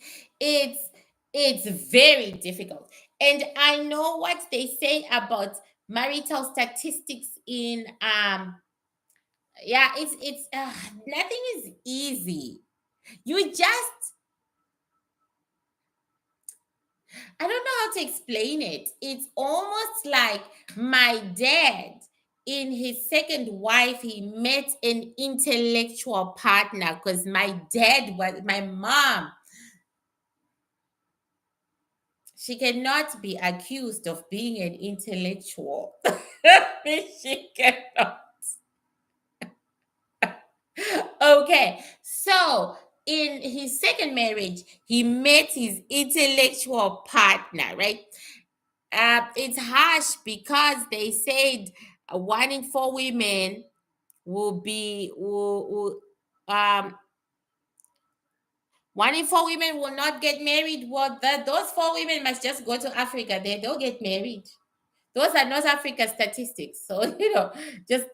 it's very difficult. And I know what they say about marital statistics in yeah, it's nothing is easy. You just I don't know how to explain it. It's almost like my dad, in his second wife, he met an intellectual partner because my mom, she cannot be accused of being an intellectual. She cannot. Okay, so in his second marriage, he met his intellectual partner, right? It's harsh because they said one in four women will one in four women will not get married. Well, those four women must just go to Africa. They'll get married. Those are North Africa statistics. So, just,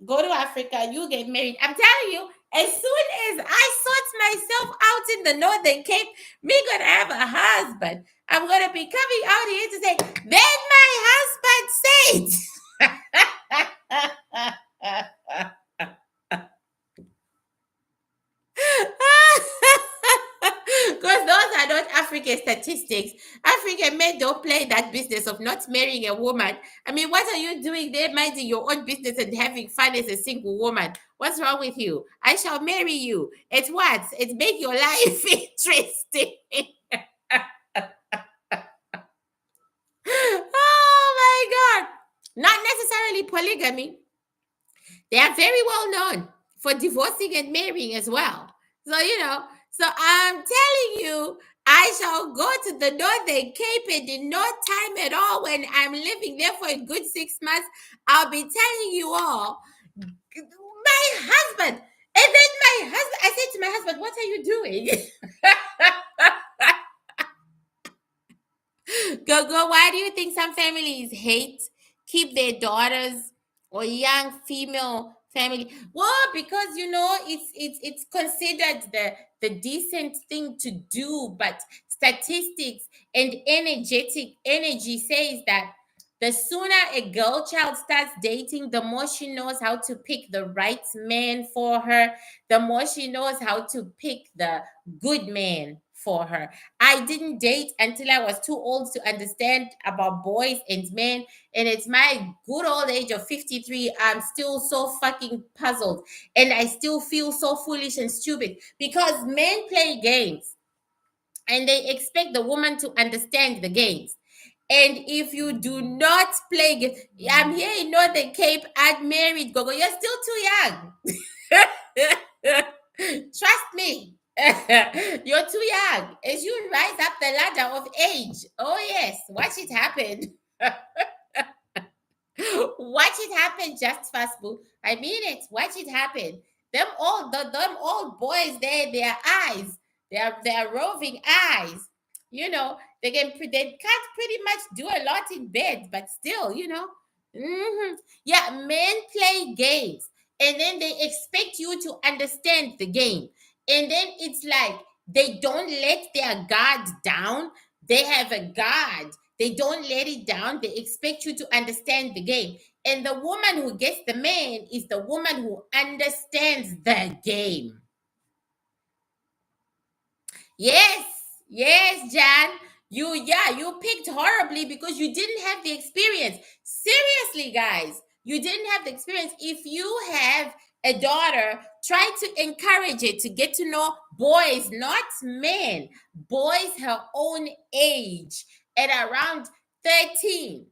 go to Africa, you get married. I'm telling you, as soon as I sort myself out in the Northern Cape, me gonna have a husband. I'm gonna be coming out here to say, then my husband said. Because those are not African statistics. African men don't play that business of not marrying a woman. I mean, what are you doing there minding your own business and having fun as a single woman? What's wrong with you? I shall marry you. It's what? It make your life interesting. Oh my God. Not necessarily polygamy. They are very well known for divorcing and marrying as well. So, so I'm telling you, I shall go to the Northern Cape, and in no time at all, when I'm living there for a good 6 months, I'll be telling you all, my husband. And then I said to my husband, what are you doing? Go. Why do you think some families keep their daughters or young female family? Well, because it's considered the decent thing to do, but statistics and energy says that the sooner a girl child starts dating, the more she knows how to pick the right man for her, the more she knows how to pick the good man for her. I didn't date until I was too old to understand about boys and men. And it's my good old age of 53. I'm still so fucking puzzled. And I still feel so foolish and stupid because men play games and they expect the woman to understand the games. And if you do not play games, I'm here in Northern Cape, I'm married, Gogo. You're still too young. Trust me. You're too young. As you rise up the ladder of age, oh yes, watch it happen. Watch it happen just fast, boo. I mean it. Watch it happen. Them old boys, their eyes, their roving eyes. They can't pretty much do a lot in bed, but still, Yeah, men play games, and then they expect you to understand the game, and then it's like they don't let their guard down. They have a guard. They don't let it down. They expect you to understand the game. And the woman who gets the man is the woman who understands the game. Yes, yes, Jan. You picked horribly because you didn't have the experience. Seriously, guys, you didn't have the experience. If you have a daughter, try to encourage it to get to know boys, not men, boys her own age at around 13,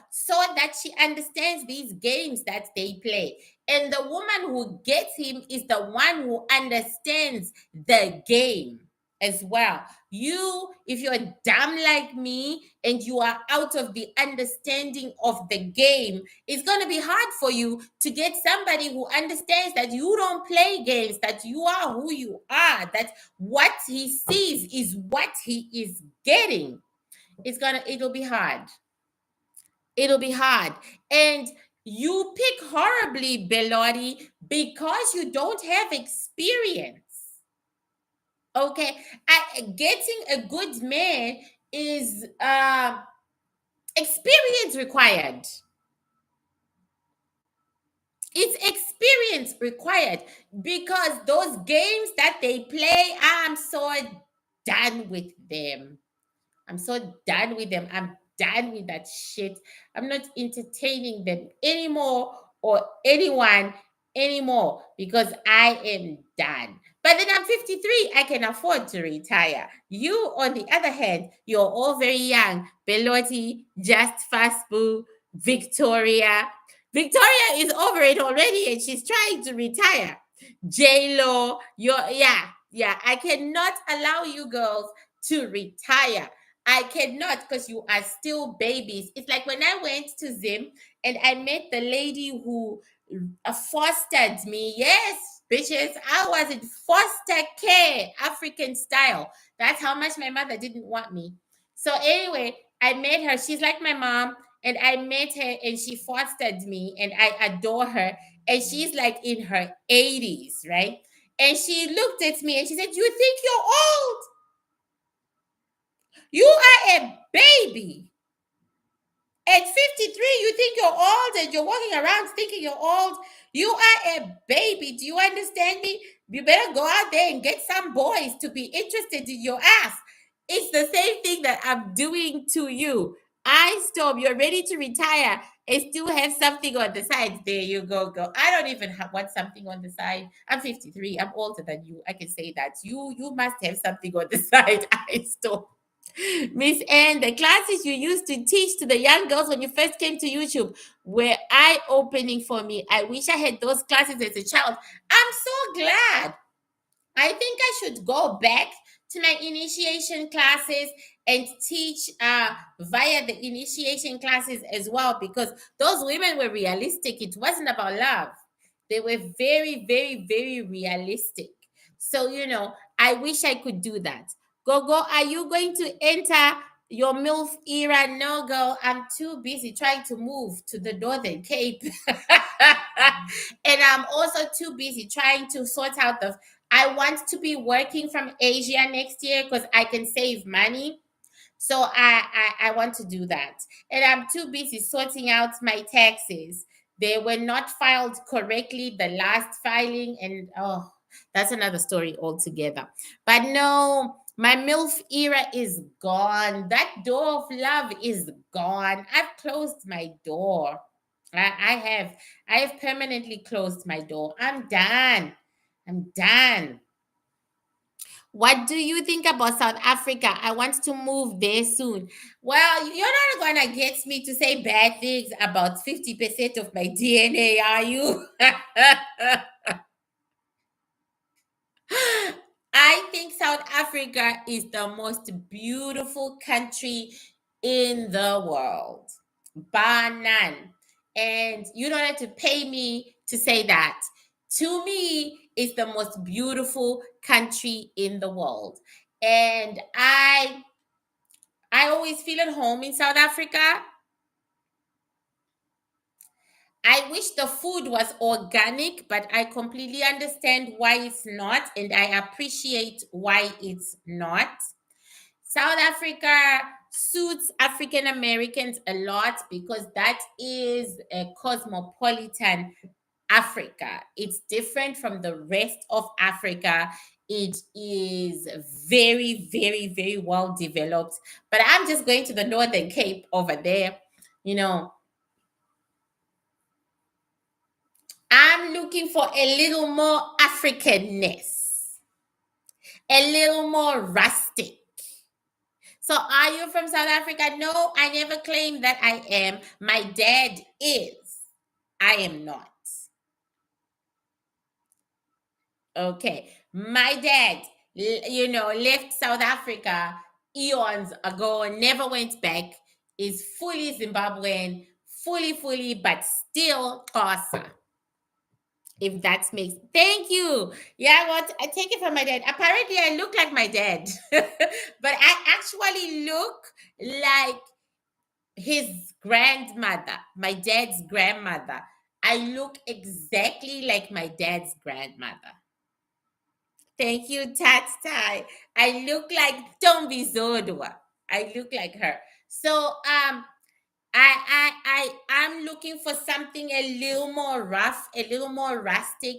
so that she understands these games that they play. And the woman who gets him is the one who understands the game as well. If you're dumb like me and you are out of the understanding of the game, it's going to be hard for you to get somebody who understands that you don't play games, that you are who you are, that what he sees is what he is getting. It'll be hard. It'll be hard. And you pick horribly, Bellotti, because you don't have experience. Okay, getting a good man is experience required. It's experience required because those games that they play, I'm so done with them. I'm so done with them. I'm done with that shit. I'm not entertaining them anymore or anyone anymore because I am done. But then I'm 53. I can afford to retire. You, on the other hand, you're all very young. Belotti, Just Fast Boo, Victoria. Victoria is over it already and she's trying to retire. J Lo, you're yeah. I cannot allow you girls to retire. I cannot because you are still babies. It's like when I went to Zim and I met the lady who fostered me. Yes, bitches, I was in foster care, African style. That's how much my mother didn't want me. So anyway, I met her. She's like my mom, and I met her, and she fostered me, and I adore her. And she's like in her 80s, right? And she looked at me and she said, "You think you're old? You are a baby. At 53, you think you're old and you're walking around thinking you're old. You are a baby. Do you understand me? You better go out there and get some boys to be interested in your ass." It's the same thing that I'm doing to you. I stop. You're ready to retire and still have something on the side. There you go, girl. I don't even want something on the side. I'm 53. I'm older than you. I can say that. You must have something on the side. I stop. Miss Anne, the classes you used to teach to the young girls when you first came to YouTube were eye-opening for me. I wish I had those classes as a child. I'm so glad. I think I should go back to my initiation classes and teach via the initiation classes as well because those women were realistic. It wasn't about love. They were very, very, very realistic. So, I wish I could do that. Gogo, are you going to enter your MILF era? No, girl, I'm too busy trying to move to the Northern Cape. And I'm also too busy trying to sort out I want to be working from Asia next year because I can save money. So I want to do that. And I'm too busy sorting out my taxes. They were not filed correctly, the last filing, and that's another story altogether. But no, my MILF era is gone. That door of love is gone. I've closed my door. I have permanently closed my door. I'm done. I'm done. What do you think about South Africa? I want to move there soon. Well, you're not going to get me to say bad things about 50% of my DNA, are you? I think South Africa is the most beautiful country in the world, bar none. And you don't have to pay me to say that. To me, it's the most beautiful country in the world. And I always feel at home in South Africa. I wish the food was organic, but I completely understand why it's not, and I appreciate why it's not. South Africa suits African Americans a lot because that is a cosmopolitan Africa. It's different from the rest of Africa. It is very, very, very well developed. But I'm just going to the Northern Cape over there. You know, I'm looking for a little more Africanness, a little more rustic. So, are you from South Africa? No, I never claimed that I am. My dad is. I am not. Okay. My dad, left South Africa eons ago, never went back, is fully Zimbabwean, fully, but still Xhosa. If that makes thank you. Yeah, what I take it from my dad. Apparently, I look like my dad, but I actually look like his grandmother, my dad's grandmother. I look exactly like my dad's grandmother. Thank you, Tatsai. I look like Tombi Zodwa. I look like her. So I'm looking for something a little more rough, a little more rustic,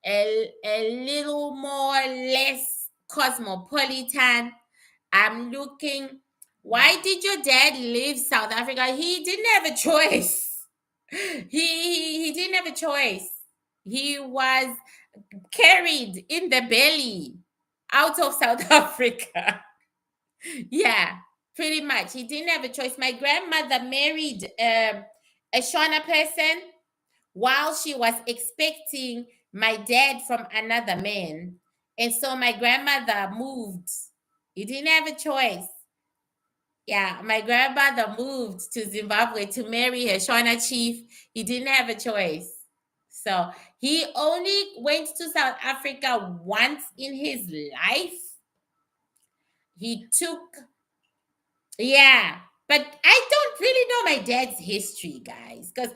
a little more less cosmopolitan. I'm looking Why did your dad leave South Africa? He didn't have a choice. He didn't have a choice. He was carried in the belly out of South Africa. Yeah, pretty much. He didn't have a choice. My grandmother married a Shona person while she was expecting my dad from another man. And so my grandmother moved. He didn't have a choice. Yeah, my grandmother moved to Zimbabwe to marry a Shona chief. He didn't have a choice. So he only went to South Africa once in his life. He took, yeah, but I don't really know my dad's history, guys, because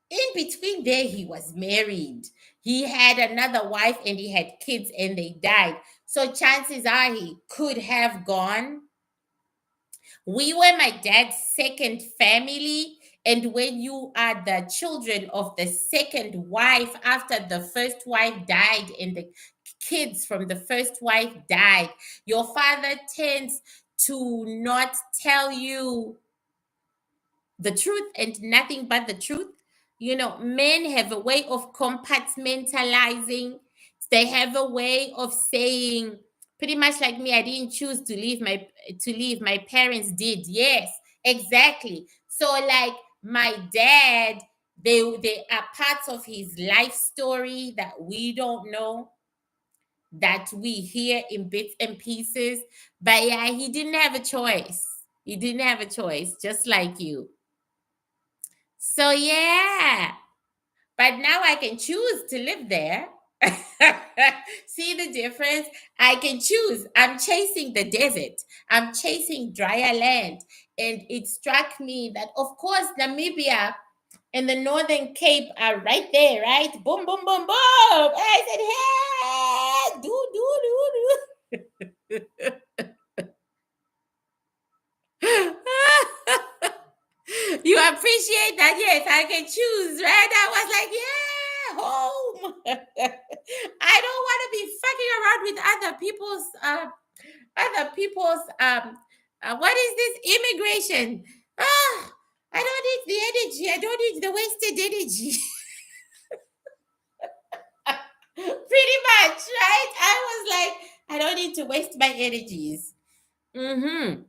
in between there, he was married. He had another wife and he had kids and they died. So chances are he could have gone. We were my dad's second family. And when you are the children of the second wife, after the first wife died and the kids from the first wife died, your father tends to not tell you the truth and nothing but the truth. You know, men have a way of compartmentalizing. They have a way of saying, pretty much like me, I didn't choose to leave. My parents did. Yes, exactly. So like my dad, they are parts of his life story that we don't know, that we hear in bits and pieces. But yeah, he didn't have a choice. He didn't have a choice, just like you. So yeah, but now I can choose to live there. See the difference? I can choose. I'm chasing the desert. I'm chasing drier land. And it struck me that, of course, Namibia and the Northern Cape are right there, right? Boom, boom, boom, boom. I said, hey, do. You appreciate that? Yes, I can choose, right? I was like, yeah, home. I don't want to be fucking around with what is this immigration? Ah, I don't need the energy. I don't need the wasted energy. Pretty much, right? I was like, I don't need to waste my energies. Mm-hmm.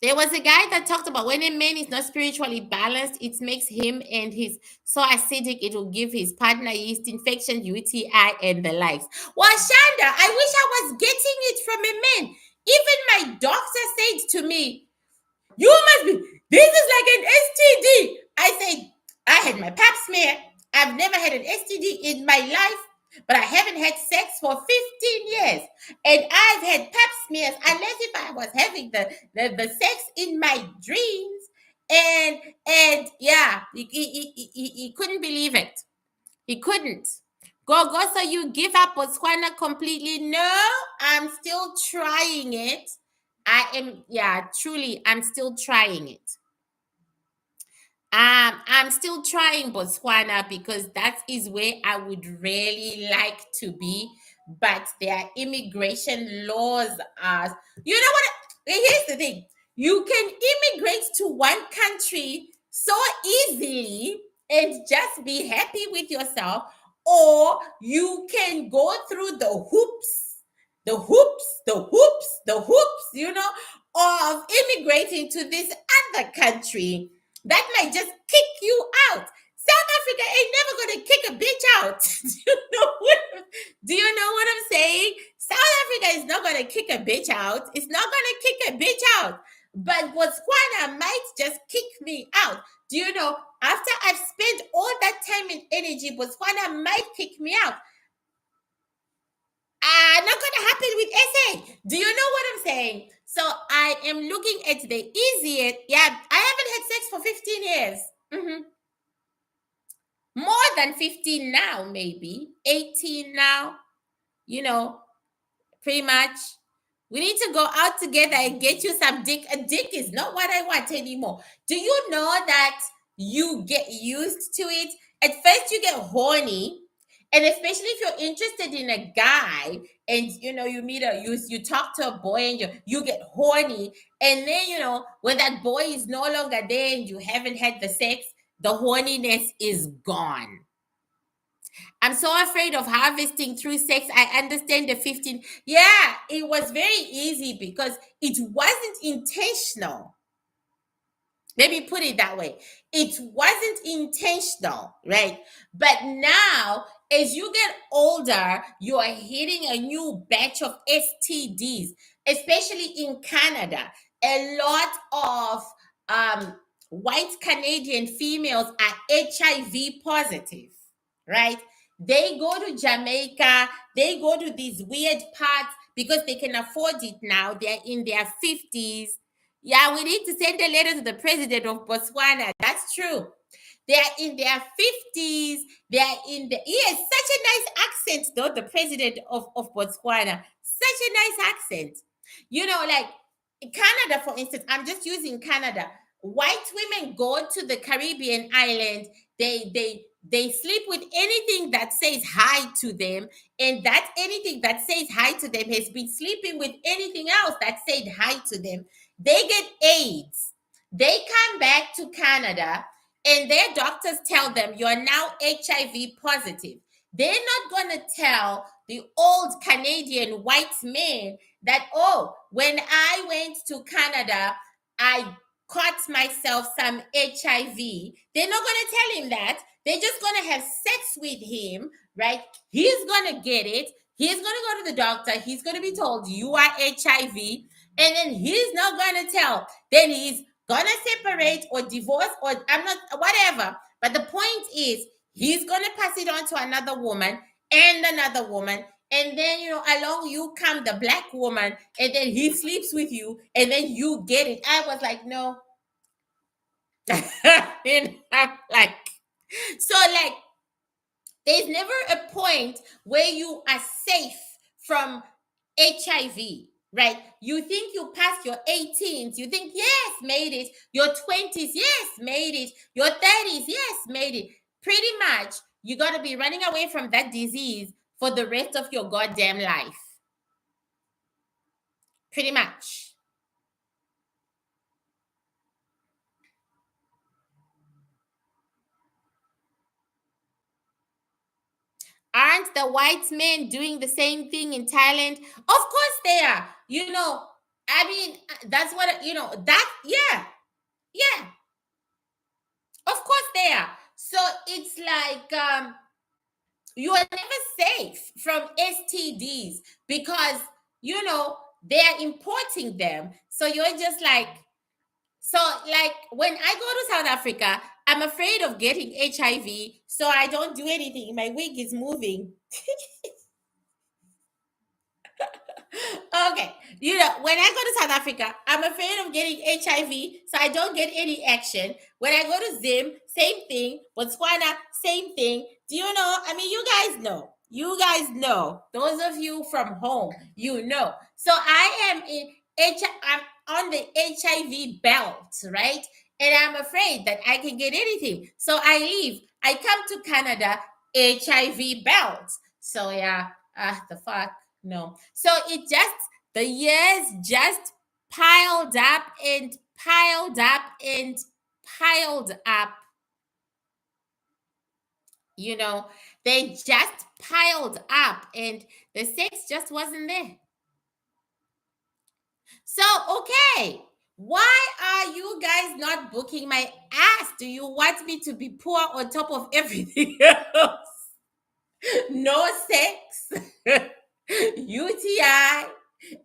There was a guy that talked about when a man is not spiritually balanced, it makes him and his so acidic it will give his partner yeast infection, UTI, and the likes. Well, Shanda, I wish I was getting it from a man. Even my doctor said to me, you must be, this is like an STD. I said, I had my pap smear. I've never had an STD in my life, but I haven't had sex for 15 years. And I've had pap smears, unless if I was having the sex in my dreams. And yeah, he couldn't believe it. He couldn't. Go, so you give up Botswana completely? No, I'm still trying it. I am, yeah, truly, I'm still trying it. I'm still trying Botswana because that is where I would really like to be. But their immigration laws are, you know what? Here's the thing: you can immigrate to one country so easily and just be happy with yourself, or you can go through the hoops, you know, of immigrating to this other country that might just kick you out. South Africa ain't never gonna kick a bitch out. Do you know what I'm saying? South Africa is not gonna kick a bitch out. It's not gonna kick a bitch out. But Botswana might just kick me out. Do you know? After I've spent all that time and energy, Botswana might kick me out. Not gonna happen with SA. Do you know what I'm saying? So I am looking at the easiest. Yeah, I haven't had sex for 15 years. More than 15 now, maybe 18 now. You know, pretty much. We need to go out together and get you some dick. A dick is not what I want anymore. Do you know that you get used to it? At first, you get horny, And especially if you're interested in a guy, and you meet a you talk to a boy, and you get horny, and then when that boy is no longer there and you haven't had the sex, the horniness is gone. I'm so afraid of harvesting through sex. I understand the 15. Yeah, it was very easy because it wasn't intentional. Let me put it that way. It wasn't intentional, right? But now, as you get older, you are hitting a new batch of STDs, especially in Canada. A lot of white Canadian females are HIV positive, right? They go to Jamaica, they go to these weird parts because they can afford it now. They're in their 50s. Yeah, we need to send a letter to the president of Botswana. That's true. They are in their 50s. They are in the. He has such a nice accent, though, the president of Botswana. Such a nice accent. Like in Canada, for instance, I'm just using Canada. White women go to the Caribbean island. They sleep with anything that says hi to them, and that anything that says hi to them has been sleeping with anything else that said hi to them. They get AIDS. They come back to Canada, and their doctors tell them you're now HIV positive. They're not going to tell the old Canadian white men that, oh, when I went to Canada, I caught myself some HIV. They're not going to tell him that. They're just going to have sex with him, right? He's going to get it. He's going to go to the doctor. He's going to be told you are HIV. And then he's not going to tell. Then he's going to separate or divorce, or I'm not, whatever. But the point is, he's going to pass it on to another woman and another woman. And then, along you come the black woman, and then he sleeps with you, and then you get it. I was like, no. And I'm like, so like, there's never a point where you are safe from HIV, right? You think you passed your 18s, you think, yes, made it. Your 20s, yes, made it. Your 30s, yes, made it. Pretty much, you got to be running away from that disease for the rest of your goddamn life. Pretty much. Aren't the white men doing the same thing in Thailand? Of course they are. I mean, that's what, yeah, yeah, of course they are. So it's like, you are never safe from STDs because, they're importing them. So you're just like, so like when I go to South Africa, I'm afraid of getting HIV. So I don't do anything. My wig is moving. Okay. When I go to South Africa, I'm afraid of getting HIV, so I don't get any action. When I go to Zim, same thing. Botswana, same thing. Do you know? I mean, you guys know. You guys know. Those of you from home, you know. So I am I'm on the HIV belt, right? And I'm afraid that I can get anything. So I leave. I come to Canada, HIV belt. So yeah, the fuck. No. So the years just piled up and piled up and piled up. They just piled up and the sex just wasn't there. So, okay. Why are you guys not booking my ass? Do you want me to be poor on top of everything else? No sex, UTI,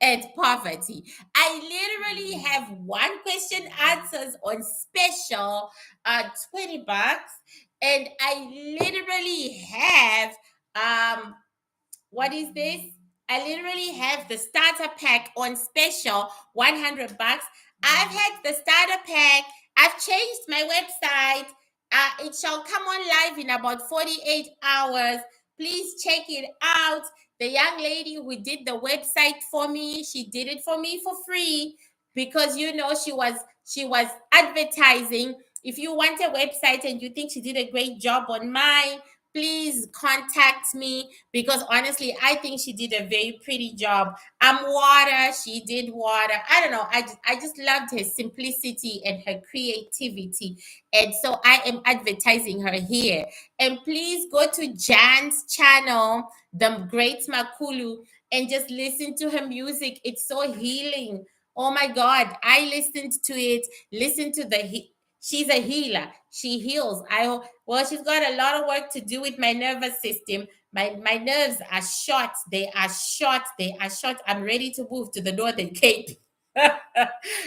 and poverty. I literally have one question answers on special, 20 bucks, and I literally have what is this? I literally have the starter pack on special, 100 bucks. I've had the starter pack. I've changed my website. It shall come on live in about 48 hours. Please check it out. The young lady who did the website for me, she did it for me for free because she was advertising. If you want a website and you think she did a great job on mine, please contact me, because honestly, I think she did a very pretty job. I'm water, she did water. I don't know. I just loved her simplicity and her creativity. And so I am advertising her here. And please go to Jan's channel, The Great Makulu, and just listen to her music. It's so healing. Oh my God. I listened to it. Listen to she's a healer. She heals. Well, she's got a lot of work to do with my nervous system. My nerves are short. They are short. They are short. I'm ready to move to the Northern Cape.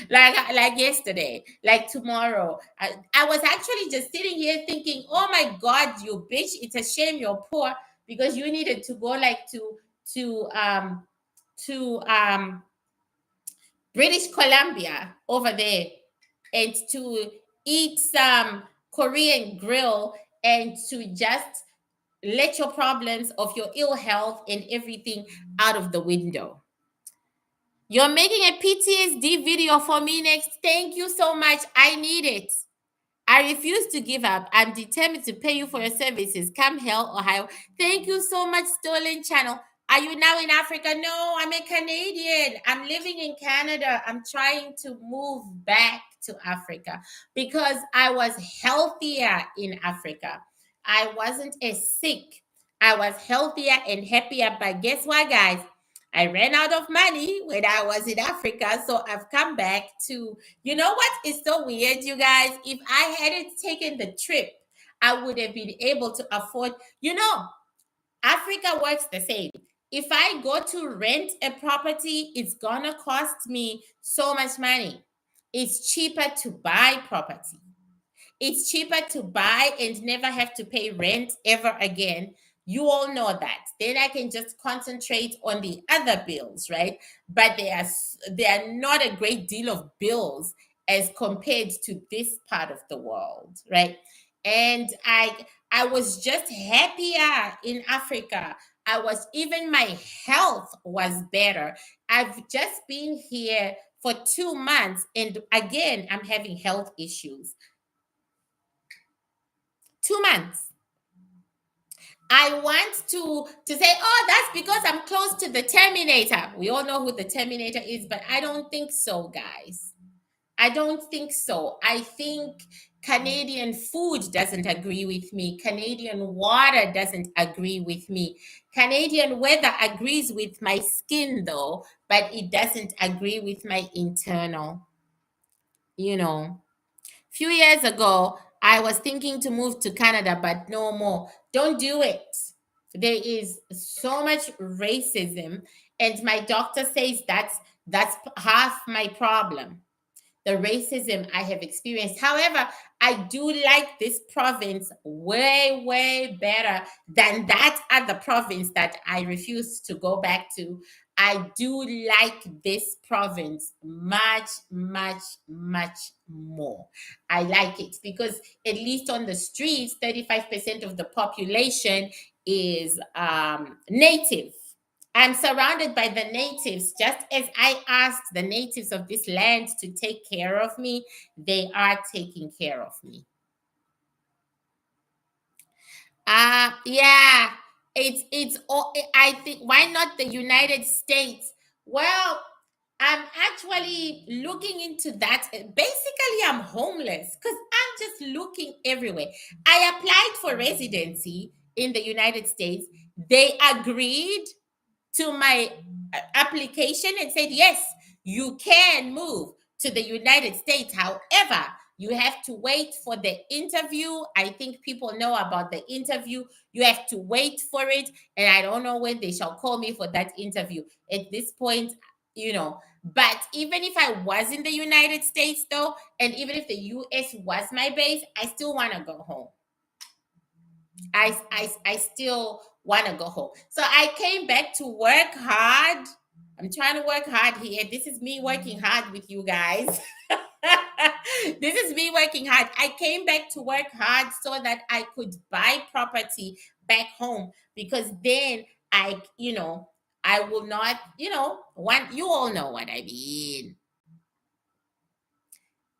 like yesterday, like tomorrow. I was actually just sitting here thinking, oh my God, you bitch, it's a shame you're poor, because you needed to go like to to British Columbia over there, and to eat some Korean grill, and to just let your problems of your ill health and everything out of the window. You're making a PTSD video for me next. Thank you so much. I need it. I refuse to give up. I'm determined to pay you for your services. Come hell or high. Thank you so much, Stolen Channel. Are you now in Africa? No, I'm a Canadian. I'm living in Canada. I'm trying to move back to Africa because I was healthier in Africa. I wasn't as sick. I was healthier and happier. But guess what, guys? I ran out of money when I was in Africa. So I've come back to, you know what is so weird, you guys? If I hadn't taken the trip, I would have been able to afford, Africa works the same. If I go to rent a property, it's gonna cost me so much money. It's cheaper to buy property. It's cheaper to buy and never have to pay rent ever again. You all know that. Then I can just concentrate on the other bills, right? But there are not a great deal of bills as compared to this part of the world, right? And I was just happier in Africa. Even my health was better. I've just been here for 2 months, and again, I'm having health issues. 2 months. I want to say, oh, that's because I'm close to the Terminator. We all know who the Terminator is, but I don't think so, guys. I don't think so. I think Canadian food doesn't agree with me. Canadian water doesn't agree with me. Canadian weather agrees with my skin, though, but it doesn't agree with my internal, you know. Few years ago, I was thinking to move to Canada, but no more. Don't do it. There is so much racism, and my doctor says that's half my problem, the racism I have experienced. However, I do like this province way, way better than that other province that I refuse to go back to. I do like this province much, much, much more. I like it because at least on the streets, 35% of the population is native. I'm surrounded by the natives. Just as I asked the natives of this land to take care of me, they are taking care of me. Yeah, it's all. I think, why not the United States? Well, I'm actually looking into that. Basically, I'm homeless because I'm just looking everywhere. I applied for residency in the United States. They agreed to my application and said, yes, you can move to the United States. However, you have to wait for the interview. I think people know about the interview. You have to wait for it. And I don't know when they shall call me for that interview. At this point, but even if I was in the United States, though, and even if the US was my base, I still want to go home. I still want to go home. So I came back to work hard. I'm trying to work hard here. This is me working hard with you guys. This is me working hard. I came back to work hard so that I could buy property back home, because then I will not, want, you all know what I mean.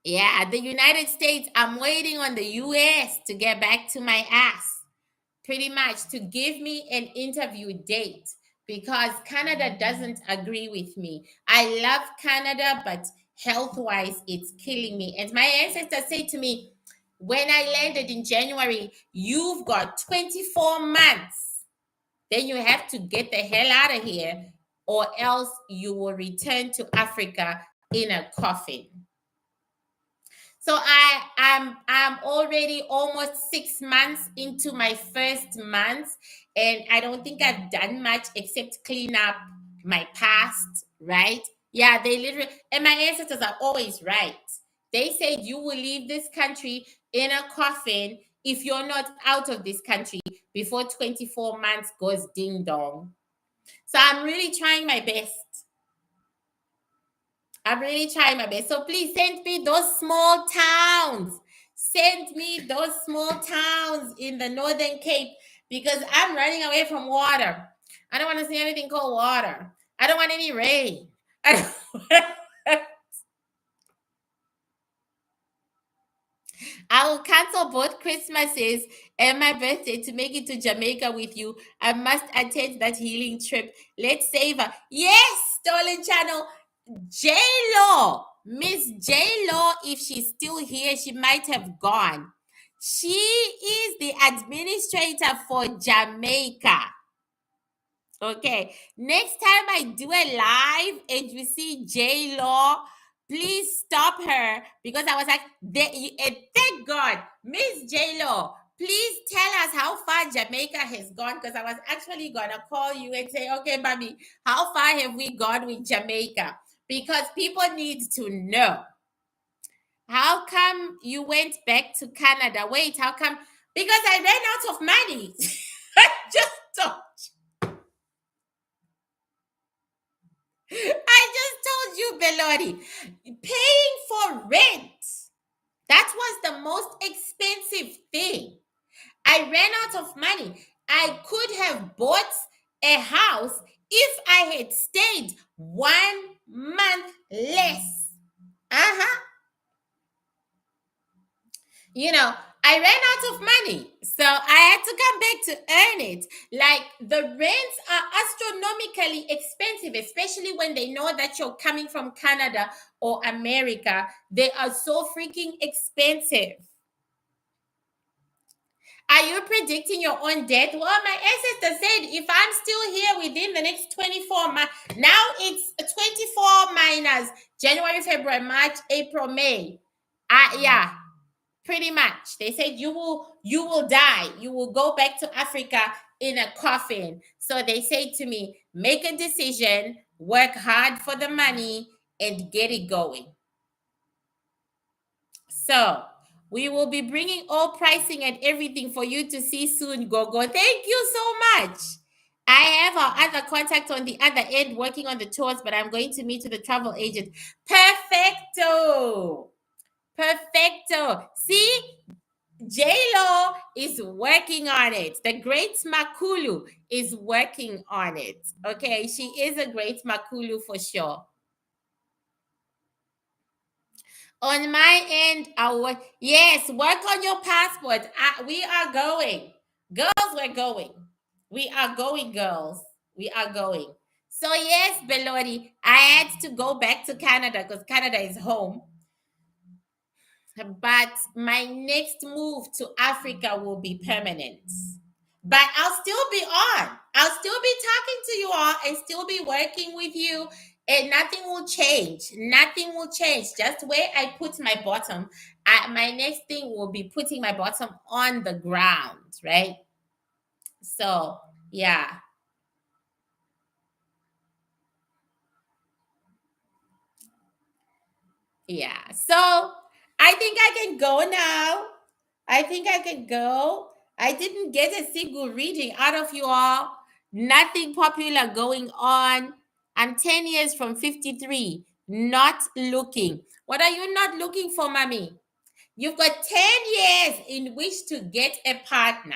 Yeah, the United States, I'm waiting on the US to get back to my ass. pretty much to give me an interview date because Canada doesn't agree with me. I love Canada, but health wise, it's killing me. And my ancestors say to me, when I landed in January, you've got 24 months. Then you have to get the hell out of here, or else you will return to Africa in a coffin. So I'm already almost 6 months into my first month, and I don't think I've done much except clean up my past, right? Yeah, they literally, and my ancestors are always right. They said you will leave this country in a coffin if you're not out of this country before 24 months goes ding dong. So I'm really trying my best. I'm really trying my best. So please send me those small towns. Send me those small towns in the Northern Cape because I'm running away from water. I don't want to see anything called water. I don't want any rain. I will cancel both Christmases and my birthday to make it to Jamaica with you. I must attend that healing trip. Let's save her. Yes, Stolen Channel. J Lo, Miss J Lo, if she's still here, she might have gone. She is the administrator for Jamaica. Okay, next time I do a live and you see J Lo, please stop her because I was like, thank God, Miss J Lo. Please tell us how far Jamaica has gone because I was actually gonna call you and say, okay, Bobby, how far have we gone with Jamaica? Because people need to know. How come you went back to Canada? Wait, how come? Because I ran out of money. I just don't. I just told you, Belori, paying for rent. That was the most expensive thing. I ran out of money. I could have bought a house if I had stayed 1 month less. Uh-huh. I ran out of money. So I had to come back to earn it. Like the rents are astronomically expensive, especially when they know that you're coming from Canada or America. They are so freaking expensive. Are you predicting your own death? Well, my ancestor said if I'm still here within the next 24 months, now it's 24 minus January, February, March, April, May. Yeah, pretty much. They said you will die. You will go back to Africa in a coffin. So they say to me, make a decision, work hard for the money, and get it going. So we will be bringing all pricing and everything for you to see soon, Gogo. Thank you so much. I have our other contact on the other end working on the tours, but I'm going to meet with the travel agent. Perfecto. Perfecto. See, J-Lo is working on it. The great Makulu is working on it. Okay, she is a great Makulu for sure. On my end, yes, work on your passport. We are going. Girls, we're going. We are going, girls. We are going. So yes, Belori, I had to go back to Canada because Canada is home. But my next move to Africa will be permanent. But I'll still be on. I'll still be talking to you all and still be working with you. And nothing will change. Nothing will change. Just where I put my bottom. My next thing will be putting my bottom on the ground, right? So, yeah. Yeah. So, I think I can go now. I think I can go. I didn't get a single reading out of you all. Nothing popular going on. I'm 10 years from 53. Not looking. What are you not looking for, mommy? You've got 10 years in which to get a partner.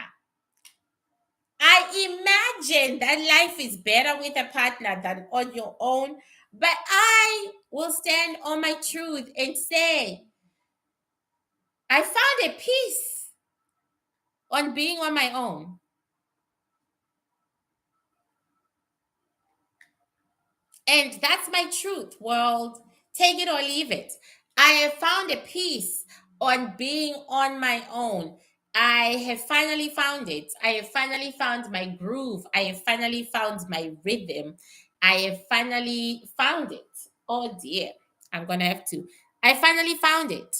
I imagine that life is better with a partner than on your own. But I will stand on my truth and say, I found a peace on being on my own. And that's my truth, world. Take it or leave it. I have found a peace on being on my own. I have finally found it. I have finally found my groove. I have finally found my rhythm. I have finally found it. Oh dear. I'm going to have to. I finally found it.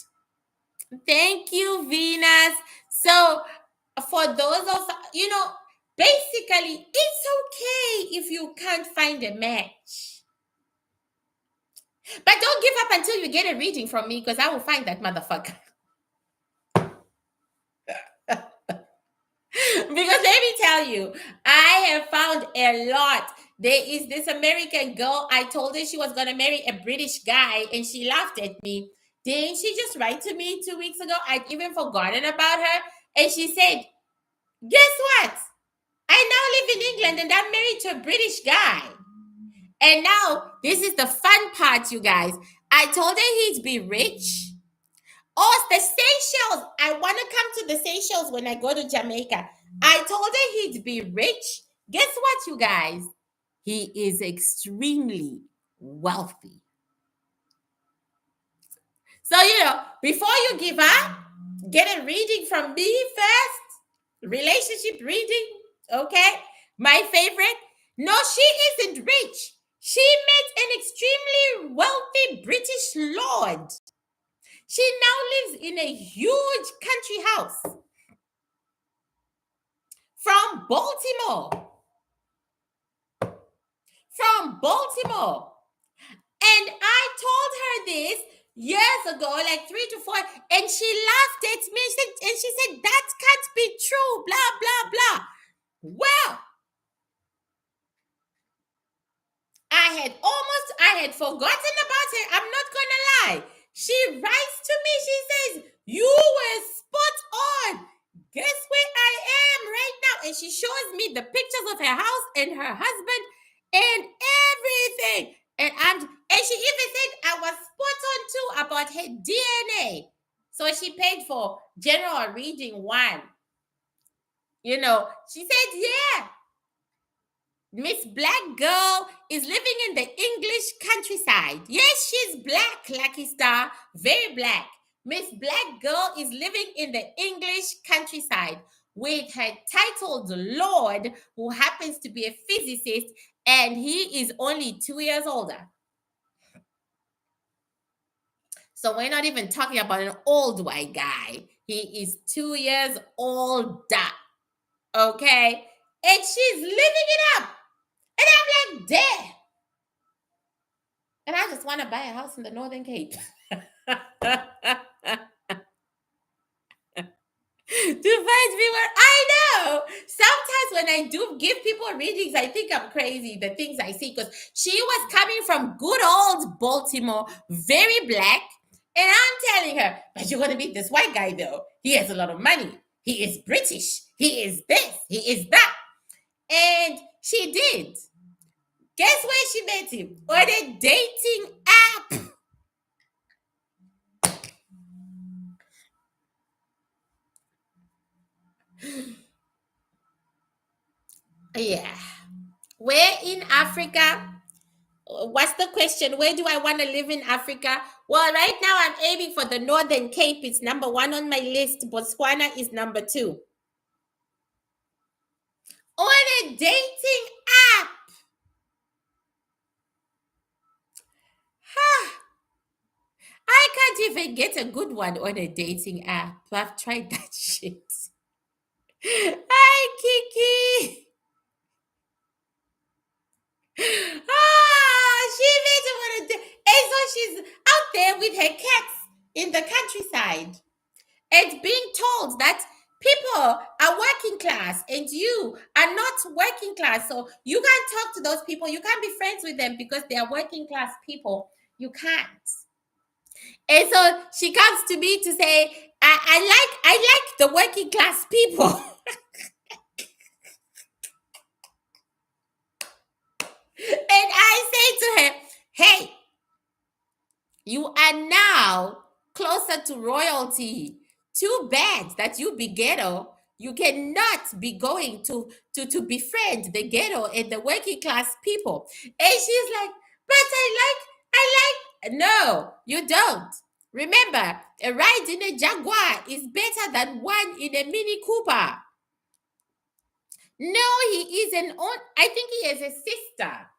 Thank you, Venus. So, for those of basically, it's okay if you can't find a match. But don't give up until you get a reading from me because I will find that motherfucker. Because let me tell you, I have found a lot. There is this American girl. I told her she was going to marry a British guy and she laughed at me. Didn't she just write to me 2 weeks ago? I'd even forgotten about her. And she said, guess what? I now live in England and I'm married to a British guy. And now, this is the fun part, you guys. I told her he'd be rich. Oh, the Seychelles. I want to come to the Seychelles when I go to Jamaica. I told her he'd be rich. Guess what, you guys? He is extremely wealthy. So, before you give up, get a reading from me first. Relationship reading. Okay? My favorite. No, she isn't rich. She met an extremely wealthy British lord. She now lives in a huge country house from Baltimore. From Baltimore. And I told her this years ago, like 3 to 4, and she laughed at me. She said, that can't be true, blah, blah, blah. Well, I had forgotten about her. I'm not gonna lie. She writes to me, she says, you were spot on. Guess where I am right now? And she shows me the pictures of her house and her husband and everything. And she even said I was spot on too about her DNA. So she paid for general reading 1. She said, yeah, Miss Black Girl is living in the English countryside. Yes, she's black, Lucky Star, very black. Miss Black Girl is living in the English countryside with her titled Lord, who happens to be a physicist, and he is only 2 years older. So we're not even talking about an old white guy. He is 2 years older. Okay? And she's living it up. And I'm like, damn. And I just want to buy a house in the Northern Cape. To find people, I know. Sometimes when I do give people readings, I think I'm crazy, the things I see, because she was coming from good old Baltimore, very black. And I'm telling her, but you're going to meet this white guy, though. He has a lot of money. He is British. He is this. He is that. And she did. Guess where she met him? On a dating app. Yeah. Where in Africa? What's the question? Where do I want to live in Africa? Well, right now I'm aiming for the Northern Cape. It's number 1 on my list. Botswana is number 2. On a dating app. I can't even get a good one on a dating app. I've tried that shit. Hi, Kiki. She made it on a date. And so she's out there with her cats in the countryside. And being told that people are working class and you are not working class. So you can't talk to those people. You can't be friends with them because they are working class people. You can't. And so she comes to me to say, I like the working class people. And I say to her, hey, you are now closer to royalty. Too bad that you be ghetto. You cannot be going to befriend the ghetto and the working class people. And she's like, But no, you don't. Remember, a ride in a Jaguar is better than one in a Mini Cooper. No, he is an own. I think he has a sister.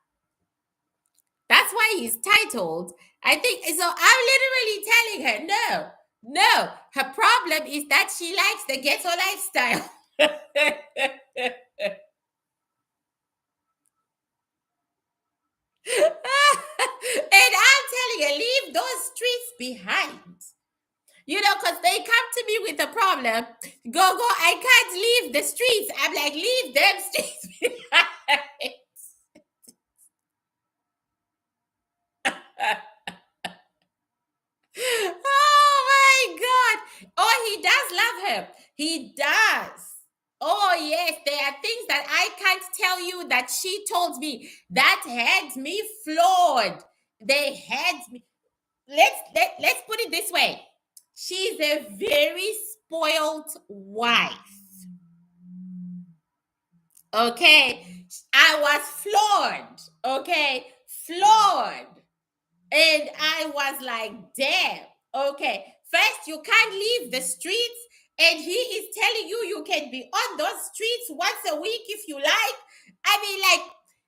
That's why he's titled. I think so. I'm literally telling her, no, no. Her problem is that she likes the ghetto lifestyle. And I'm telling her, leave those streets behind. Because they come to me with a problem. Go, I can't leave the streets. I'm like, leave them streets behind. Oh my God. Oh, he does love her. He does. Oh, yes. There are things that I can't tell you that she told me that had me floored. They had me. Let's put it this way. She's a very spoiled wife. Okay. I was floored. Okay. Floored. And I was like, damn. Okay. First, you can't leave the streets. And he is telling you you can be on those streets once a week if you like. I mean, like,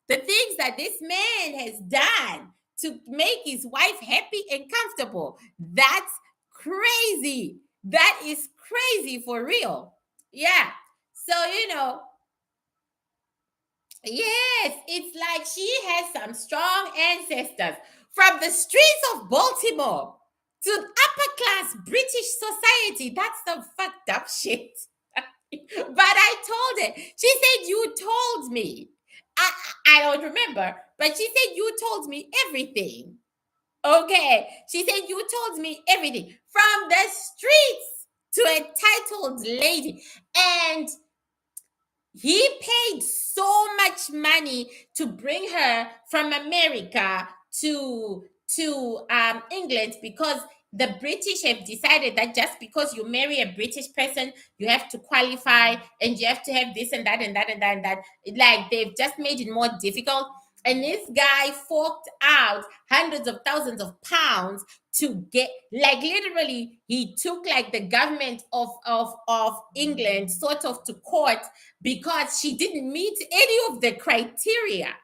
the things that this man has done to make his wife happy and comfortable. That's crazy. That is crazy for real. Yeah. So, yes, it's like she has some strong ancestors from the streets of Baltimore to upper class British society. That's some fucked up shit. But I told her. She said, you told me. I don't remember, but she said, you told me everything. Okay. She said, you told me everything from the streets to a titled lady. And he paid so much money to bring her from America to England because the British have decided that just because you marry a British person, you have to qualify and you have to have this and that and that and that and that. Like they've just made it more difficult. And this guy forked out hundreds of thousands of pounds to get, like, literally he took like the government of England sort of to court because she didn't meet any of the criteria.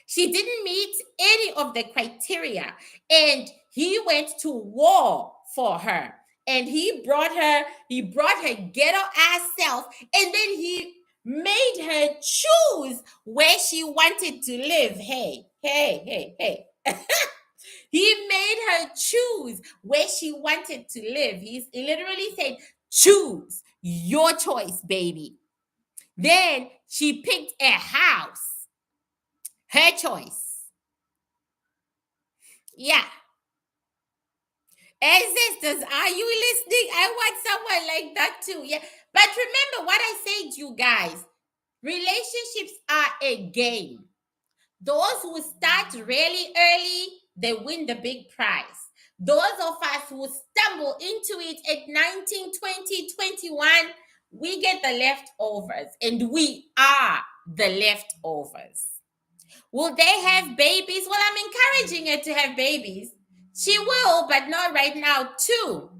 She didn't meet any of the criteria. And he went to war for her. And he brought her ghetto ass self. And then he made her choose where she wanted to live. Hey, hey, hey, hey. He made her choose where she wanted to live. He literally said, choose your choice, baby. Then she picked a house, her choice. Yeah. Hey, sisters, are you listening? I want someone like that too. Yeah. But remember what I said, you guys, relationships are a game. Those who start really early, they win the big prize. Those of us who stumble into it at 19, 20, 21, we get the leftovers, and we are the leftovers. Will they have babies? Well, I'm encouraging her to have babies. She will, but not right now, too.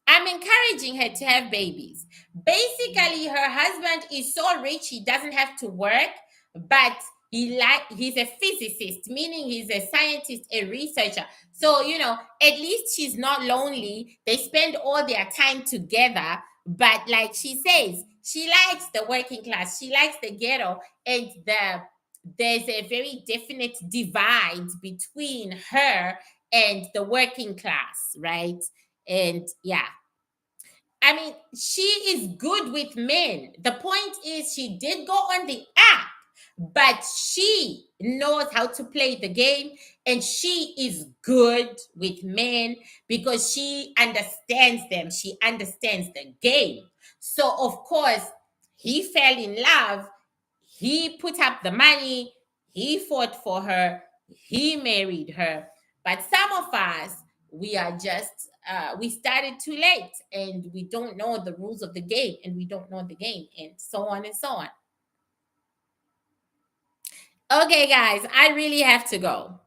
I'm encouraging her to have babies. Basically, her husband is so rich he doesn't have to work, but he's a physicist, meaning he's a scientist, a researcher. So, at least she's not lonely. They spend all their time together. But like she says, she likes the working class, she likes the ghetto, and there's a very definite divide between her and the working class, right? And yeah, I mean, she is good with men. The point is, she did go on the app, but she knows how to play the game and she is good with men because she understands them. She understands the game. So, of course, he fell in love. He put up the money. He fought for her. He married her. But some of us, we are just we started too late and we don't know the rules of the game and we don't know the game and so on and so on. Okay, guys, I really have to go.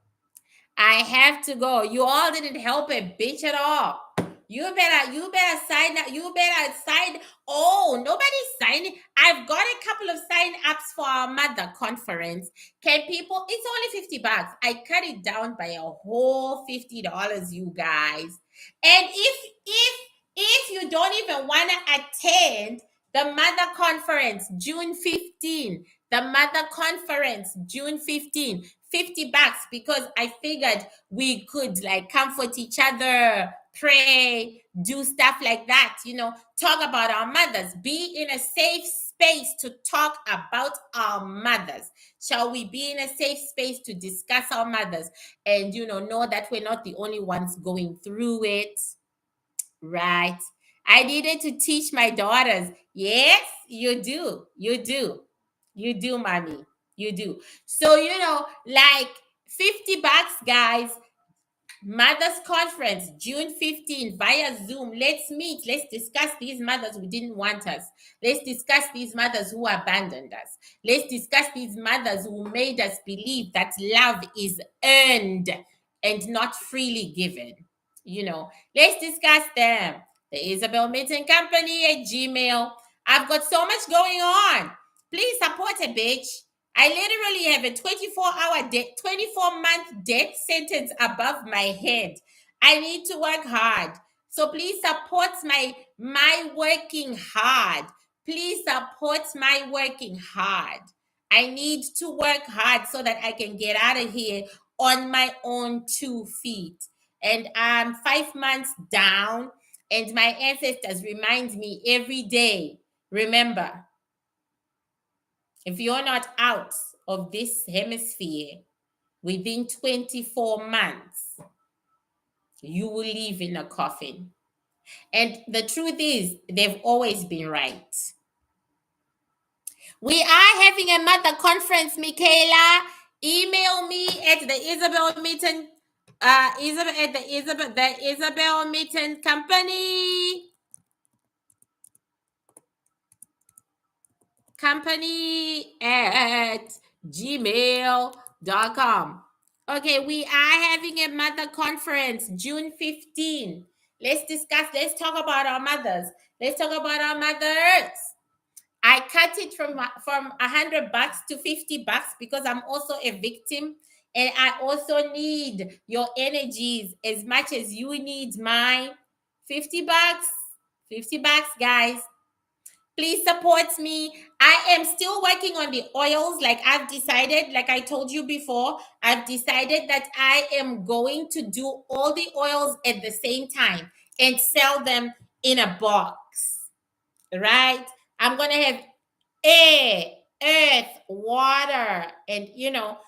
I have to go. You all didn't help a bitch at all. You better sign up. You better sign. Oh, nobody's signing. I've got a couple of sign ups for our mother conference. Can people? It's only $50. I cut it down by a whole $50, you guys. And if you don't even want to attend the mother conference, June 15, the mother conference, June 15, $50 because I figured we could like comfort each other, pray, do stuff like that, talk about our mothers, be in a safe space to talk about our mothers. Shall we be in a safe space to discuss our mothers and, know that we're not the only ones going through it? Right. I needed to teach my daughters. Yes, you do. You do. You do, mommy. You do. So, like $50, guys. Mothers Conference, June 15, via Zoom. Let's meet. Let's discuss these mothers who didn't want us. Let's discuss these mothers who abandoned us. Let's discuss these mothers who made us believe that love is earned and not freely given. Let's discuss them. The Isobel Mitton Company at Gmail. I've got so much going on. Please support a bitch. I literally have a 24-hour debt, 24-month death sentence above my head. I need to work hard. So please support my working hard. Please support my working hard. I need to work hard so that I can get out of here on my own 2 feet. And I'm 5 months down, and my ancestors remind me every day, remember, if you're not out of this hemisphere within 24 months, you will live in a coffin. And the truth is, they've always been right. We are having a mother conference, Michaela. Email me at the Isobel Mitton, Isabel at the Isobel Mitton company at gmail.com. Okay, we are having a mother conference June 15. Let's talk about our mothers. Let's talk about our mothers. I cut it from $100 to $50 because I'm also a victim, and I also need your energies as much as you need mine. $50, $50, guys. Please support me. I am still working on the oils. Like I've decided, like I told you before, I've decided that I am going to do all the oils at the same time and sell them in a box. Right? I'm going to have air, earth, water, and in a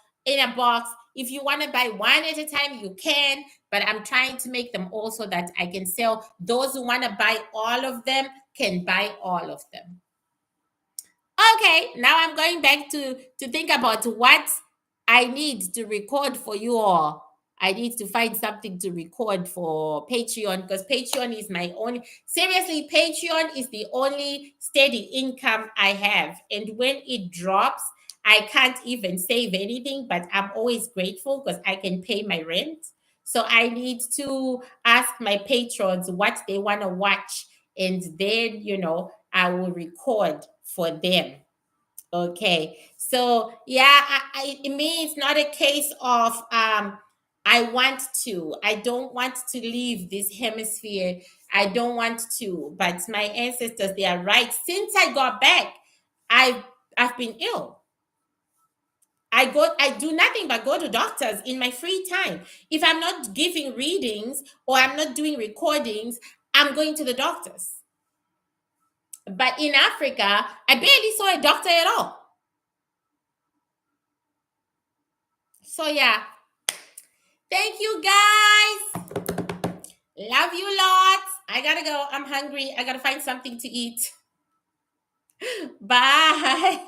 box. If you want to buy one at a time, you can, but I'm trying to make them all so that I can sell. Those who want to buy all of them can buy all of them. Okay, now I'm going back to think about what I need to record for you all. I need to find something to record for Patreon because Patreon is my only, seriously, Patreon is the only steady income I have. And when it drops, I can't even save anything, but I'm always grateful because I can pay my rent. So I need to ask my patrons what they want to watch, and then, I will record for them. Okay. So yeah, me, it's not a case of I want to. I don't want to leave this hemisphere. I don't want to. But my ancestors, they are right. Since I got back, I've been ill. I do nothing but go to doctors in my free time. If I'm not giving readings or I'm not doing recordings, I'm going to the doctors. But in Africa, I barely saw a doctor at all. So yeah. Thank you, guys. Love you lots. I gotta go. I'm hungry. I gotta find something to eat. Bye.